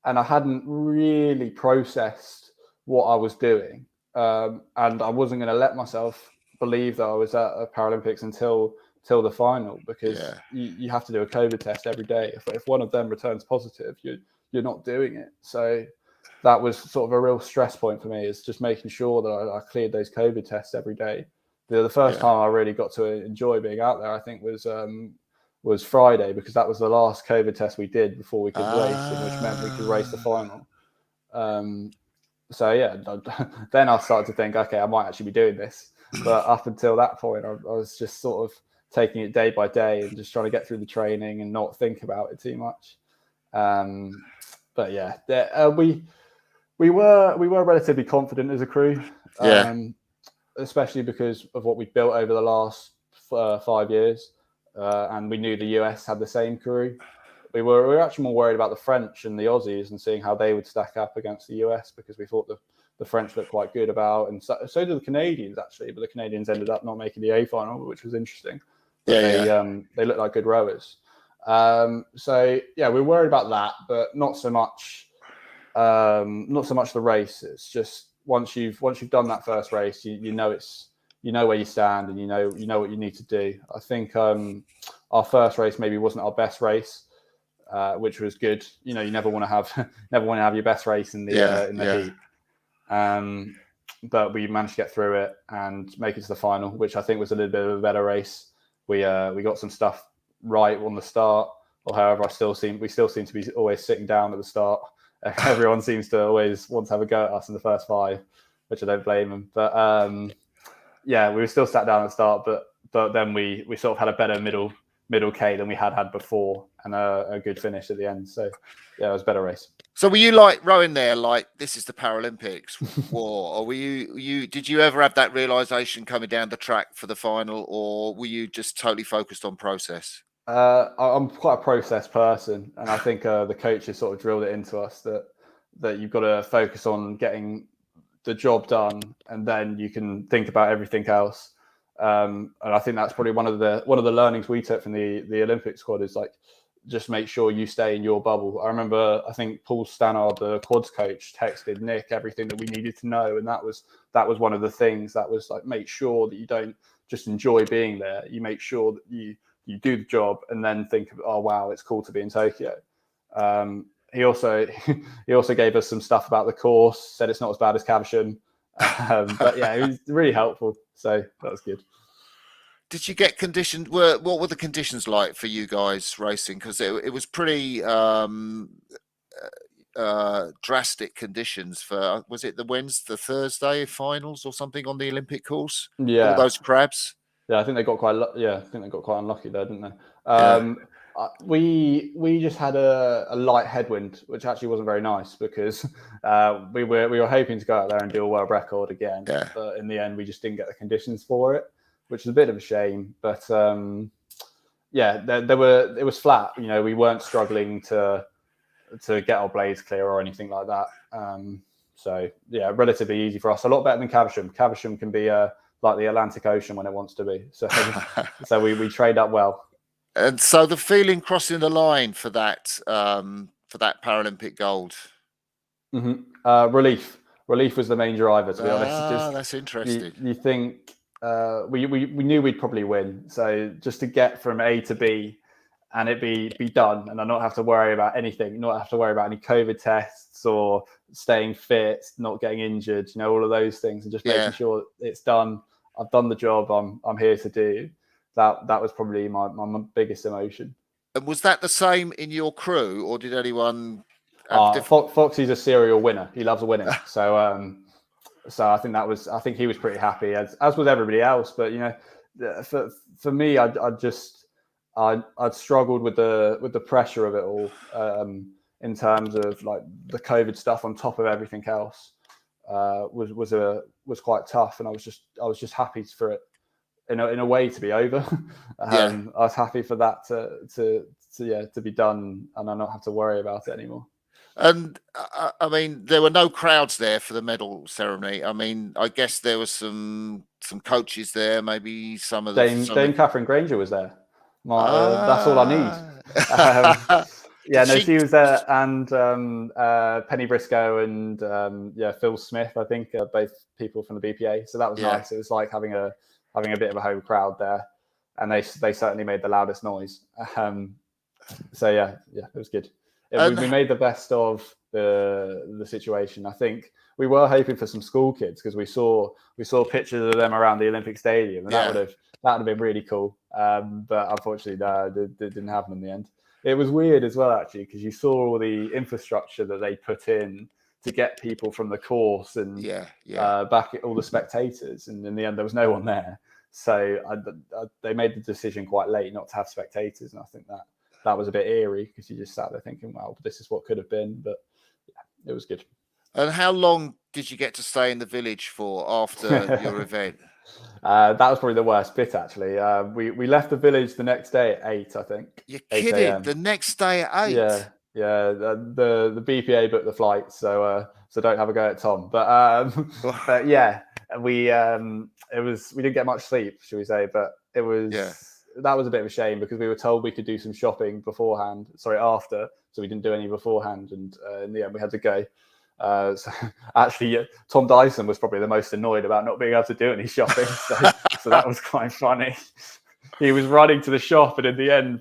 and I hadn't really processed what I was doing, and I wasn't going to let myself believe that I was at a Paralympics until the final, because you have to do a COVID test every day. If one of them returns positive, you're not doing it. So that was sort of a real stress point for me, is just making sure that I cleared those COVID tests every day. The first time I really got to enjoy being out there, I think, was Friday, because that was the last COVID test we did before we could race, which meant we could race the final. Then I started to think, okay, I might actually be doing this. But up until that point, I was just sort of taking it day by day and just trying to get through the training and not think about it too much. We were relatively confident as a crew, especially because of what we've built over the last 5 years, and we knew the US had the same crew. We were actually more worried about the French and the Aussies and seeing how they would stack up against the US, because we thought the French looked quite good and so did the Canadians actually, but the Canadians ended up not making the A final, which was interesting. But they looked like good rowers. We're worried about that, but not so much the race. It's just once you've done that first race, you know where you stand, and you know what you need to do. I think our first race maybe wasn't our best race, which was good. You never want to have your best race in the heat. But we managed to get through it and make it to the final, which I think was a little bit of a better race. We got some stuff right on the start, or however, we still seem to be always sitting down at the start. Everyone seems to always want to have a go at us in the first 5, which I don't blame them. But we were still sat down at the start, but then we sort of had a better middle K than we had before, and a good finish at the end. So it was a better race. So were you like rowing there, like this is the Paralympics war, or did you ever have that realization coming down the track for the final, or were you just totally focused on process? I'm quite a process person, and I think the coaches sort of drilled it into us that you've got to focus on getting the job done, and then you can think about everything else. And I think that's probably one of the learnings we took from the Olympic squad, is like, just make sure you stay in your bubble. I remember, I think Paul Stanhope, the quads coach, texted Nick everything that we needed to know, and that was one of the things. That was like, make sure that you don't just enjoy being there. You make sure that you do the job, and then think of, oh wow, it's cool to be in Tokyo. He also gave us some stuff about the course, said it's not as bad as Caversham. But it was really helpful. So that was good. Did you get conditioned? What were the conditions like for you guys racing? Because it was pretty drastic conditions for, was it the Thursday finals or something on the Olympic course? Yeah, all those crabs. Yeah, I think they got quite unlucky there, didn't they? We just had a light headwind, which actually wasn't very nice, because we were hoping to go out there and do a world record again, but in the end we just didn't get the conditions for it, which is a bit of a shame. But it was flat. We weren't struggling to get our blades clear or anything like that. Relatively easy for us. A lot better than Caversham. Caversham can be like the Atlantic Ocean when it wants to be. So we trade up well. And so the feeling crossing the line for that Paralympic gold. Mm-hmm. Relief was the main driver, to be honest. That's interesting. You think we knew we'd probably win. So just to get from A to B and it be done, and I not have to worry about anything, not have to worry about any COVID tests or staying fit, not getting injured, all of those things, and just making sure it's done. I've done the job I'm here to do. That was probably my biggest emotion. And was that the same in your crew, or did anyone have different... Foxy's a serial winner. He loves winning. So I think he was pretty happy, as was everybody else. But for me, I'd struggled with the pressure of it all, in terms of like the COVID stuff on top of everything else, was quite tough, and I was just happy for it in a way to be over. I was happy for that to be done, and I not have to worry about it anymore. And I mean, there were no crowds there for the medal ceremony. I mean, I guess there was some coaches there, maybe some of the Dame Catherine Granger was there. That's all I need. She was there, and Penny Briscoe and Phil Smith, I think, both people from the BPA. So that was nice. It was like having a bit of a home crowd there, and they certainly made the loudest noise. It was good. We made the best of the situation. I think we were hoping for some school kids, because we saw pictures of them around the Olympic Stadium, and that would have been really cool. But unfortunately, it didn't happen in the end. It was weird as well, actually, because you saw all the infrastructure that they put in to get people from the course and back at all the spectators, and in the end there was no one there. So they made the decision quite late not to have spectators, and I think that was a bit eerie, because you just sat there thinking, well, this is what could have been. But it was good. And how long did you get to stay in the village for after your event? That was probably the worst bit, actually. We left the village the next day at 8, I think. You're kidding? The next day at 8? Yeah. The BPA booked the flight, so don't have a go at Tom. But yeah, we didn't get much sleep, should we say? But it was that was a bit of a shame, because we were told we could do some shopping after, so we didn't do any beforehand, and in the end we had to go. So actually, Tom Dyson was probably the most annoyed about not being able to do any shopping. So that was quite funny. He was running to the shop, and in the end,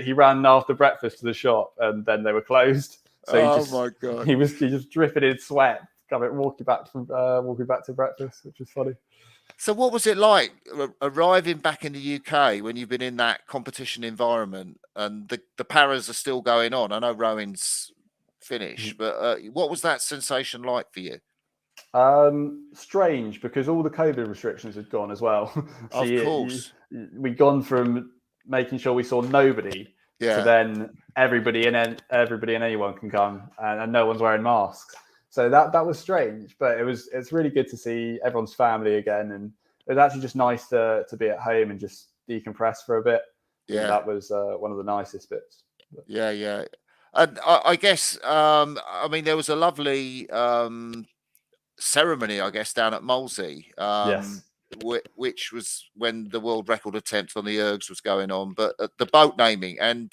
he ran after breakfast to the shop, and then they were closed. So my God, he just dripping in sweat, walking back to breakfast, which was funny. So what was it like arriving back in the UK when you've been in that competition environment, and the paras are still going on? I know rowing's finished, but what was that sensation like for you? Strange, because all the COVID restrictions had gone as well. Of course. We'd gone from making sure we saw nobody to then everybody and anyone can come, and no one's wearing masks. So that was strange, but it's really good to see everyone's family again, and it was actually just nice to be at home and just decompress for a bit. Yeah, that was one of the nicest bits. Yeah. And I guess I mean, there was a lovely ceremony, I guess, down at Molesey, yes, which was when the world record attempt on the ergs was going on, but the boat naming, and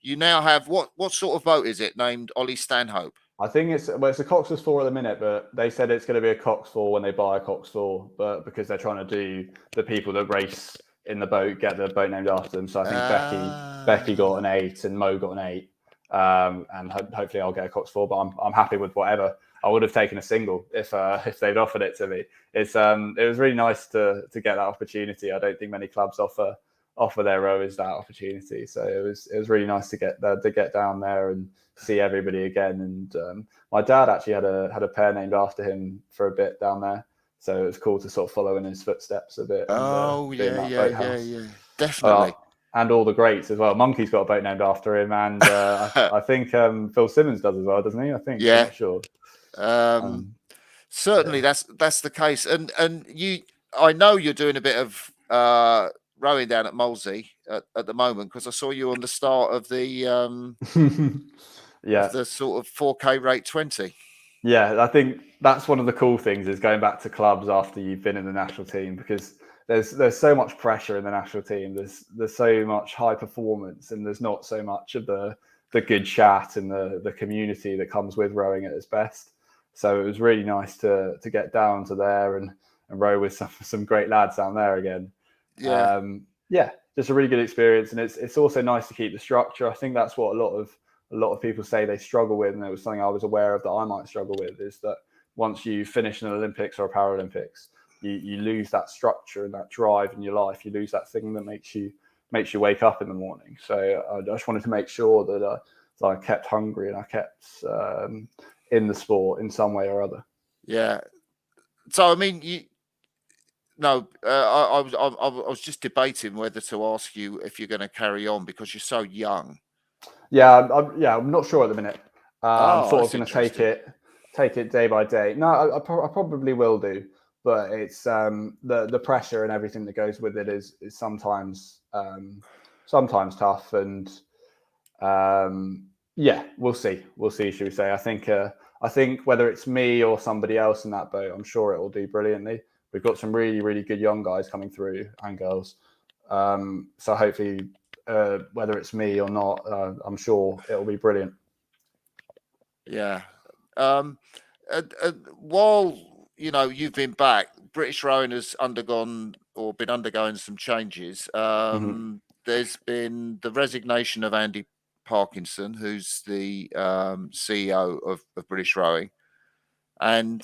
you now have what sort of boat is it named Ollie Stanhope? I think it's a Cox's 4 at the minute, but they said it's going to be a Cox 4 when they buy a Cox 4, but because they're trying to do the people that race in the boat get the boat named after them. So I think Becky got an 8 and Mo got an 8, and hopefully I'll get a Cox 4. But I'm happy with whatever. I would have taken a single if they'd offered it to me. It was really nice to get that opportunity. I don't think many clubs offer their rowers that opportunity. So it was really nice to get down there and see everybody again. And my dad actually had a pair named after him for a bit down there, so it was cool to sort of follow in his footsteps a bit. Yeah, definitely. And all the greats as well. Monkey's got a boat named after him, and I think Phil Simmons does as well, doesn't he? I think. Yeah. I'm not sure. Certainly, that's the case. And I know you're doing a bit of rowing down at Molesey at the moment, because I saw you on the start of the of the sort of 4K rate 20. Yeah, I think that's one of the cool things, is going back to clubs after you've been in the national team, because there's so much pressure in the national team. There's so much high performance, and there's not so much of the good chat and the community that comes with rowing at its best. So it was really nice to get down to there and row with some great lads down there again. just a really good experience, and it's also nice to keep the structure. I think that's what a lot of people say they struggle with, and it was something I was aware of that I might struggle with, is that once you finish an Olympics or a Paralympics, you lose that structure and that drive in your life. You lose that thing that makes you wake up in the morning. So I just wanted to make sure that I kept hungry and I kept in the sport in some way or other. Yeah. So I mean, I was just debating whether to ask you if you're going to carry on because you're so young. Yeah, I'm not sure at the minute. I'm sort of going to take it day by day. No, I probably will do, but it's the pressure and everything that goes with it is sometimes tough, and yeah, we'll see. Should we say? I think whether it's me or somebody else in that boat, I'm sure it will do brilliantly. We've got some really, really good young guys coming through, and girls. So hopefully, whether it's me or not, I'm sure it'll be brilliant. Yeah. While you've been back, British rowing has been undergoing some changes. There's been the resignation of Andy Parkinson, who's the CEO of British Rowing, and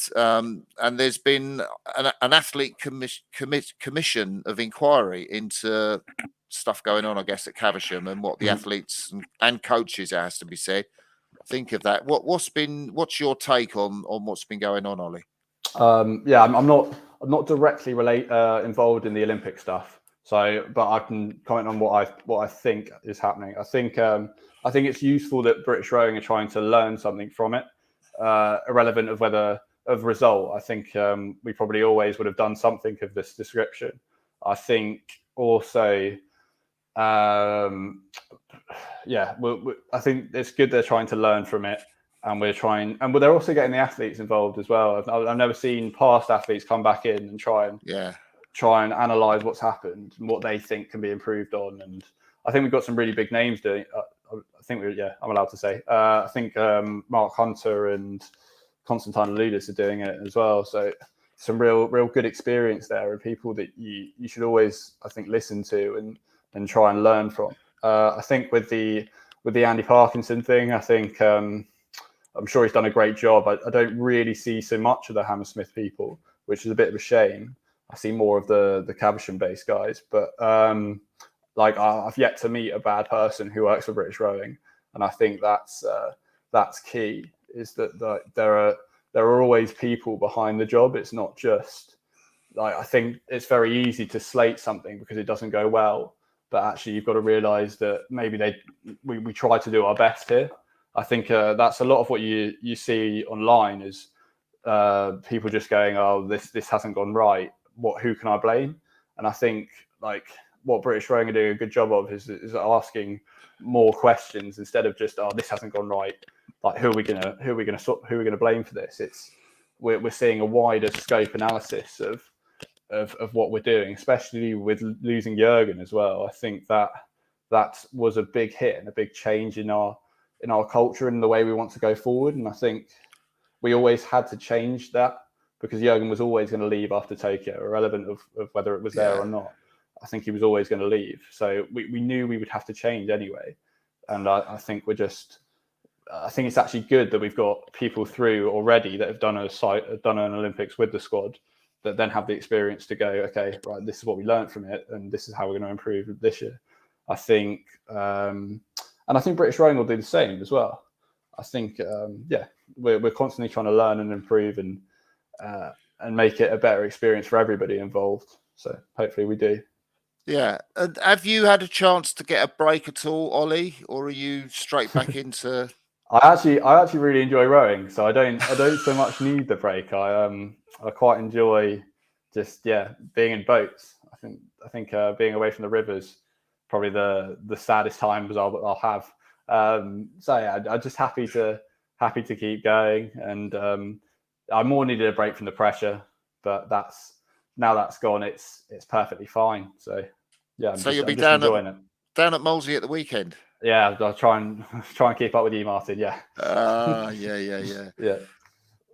there's been an athlete commission of inquiry into stuff going on, I guess, at Caversham, and what the athletes and coaches, it has to be said, think of that. What's your take on what's been going on, Ollie? Yeah, I'm not directly involved in the Olympic stuff, but I can comment on what I think is happening. I think it's useful that British Rowing are trying to learn something from it, irrelevant of result. I think we probably always would have done something of this description. I think also, I think it's good they're trying to learn from it. And they're also getting the athletes involved as well. I've never seen past athletes come back in and try and analyze what's happened and what they think can be improved on. And I think we've got some really big names doing it. I'm allowed to say. I think Mark Hunter and Constantine Ludus are doing it as well. So some real good experience there, and people that you should always, I think, listen to and try and learn from. I think with the Andy Parkinson thing, I think. I'm sure he's done a great job. I don't really see so much of the Hammersmith people, which is a bit of a shame. I see more of the Caversham-based guys. But I've yet to meet a bad person who works for British Rowing, and I think that's key. Is that there are always people behind the job. It's not just I think it's very easy to slate something because it doesn't go well, but actually you've got to realise that maybe we try to do our best here. I think that's a lot of what you see online is people just going, "Oh, this hasn't gone right. Who can I blame?" And I think what British Rowing are doing a good job of is asking more questions instead of just, "Oh, this hasn't gone right. Who are we gonna blame for this?" We're seeing a wider scope analysis of what we're doing, especially with losing Jürgen as well. I think that was a big hit and a big change in our culture and the way we want to go forward. And I think we always had to change that because Jürgen was always going to leave after Tokyo, irrelevant of whether it was there or not. I think he was always going to leave. So we knew we would have to change anyway. And I think I think it's actually good that we've got people through already that have done an Olympics with the squad that then have the experience to go, okay, right, this is what we learned from it, and this is how we're going to improve this year. I think, and I think British Rowing will do the same as well. I think, we're constantly trying to learn and improve and make it a better experience for everybody involved. So hopefully we do. Yeah. And have you had a chance to get a break at all, Ollie, or are you straight back into? I actually really enjoy rowing, so I don't so much need the break. I quite enjoy just being in boats. I think being away from the rivers probably the saddest times I'll have. I'm just happy to keep going, and I more needed a break from the pressure, but now that's gone. It's perfectly fine. So yeah, you'll be enjoying it. Down at Molesey at the weekend. Yeah, I'll try and keep up with you, Martin. Yeah. Yeah.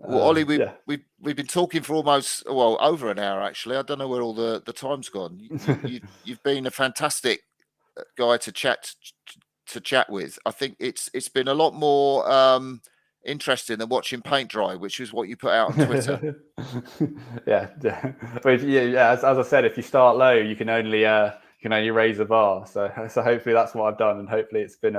Well, Ollie, we've been talking for over an hour actually. I don't know where all the time's gone. You've been a fantastic guy to chat with. I think it's been a lot more interesting than watching paint dry, which is what you put out on Twitter. Yeah. But yeah. As I said, if you start low, you can only raise the bar. So hopefully that's what I've done, and hopefully it's been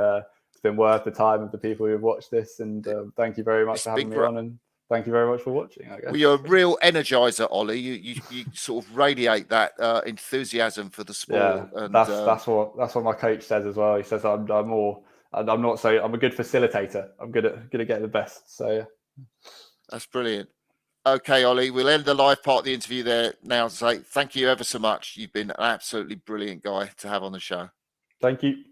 worth the time of the people who have watched this. And thank you very much for having me on, and thank you very much for watching. I guess. Well, you're a real energizer, Ollie. You sort of radiate that enthusiasm for the sport. Yeah, and that's what my coach says as well. He says I'm a good facilitator. I'm good at getting the best. So yeah. That's brilliant. Okay, Ollie, we'll end the live part of the interview there now. Say thank you ever so much. You've been an absolutely brilliant guy to have on the show. Thank you.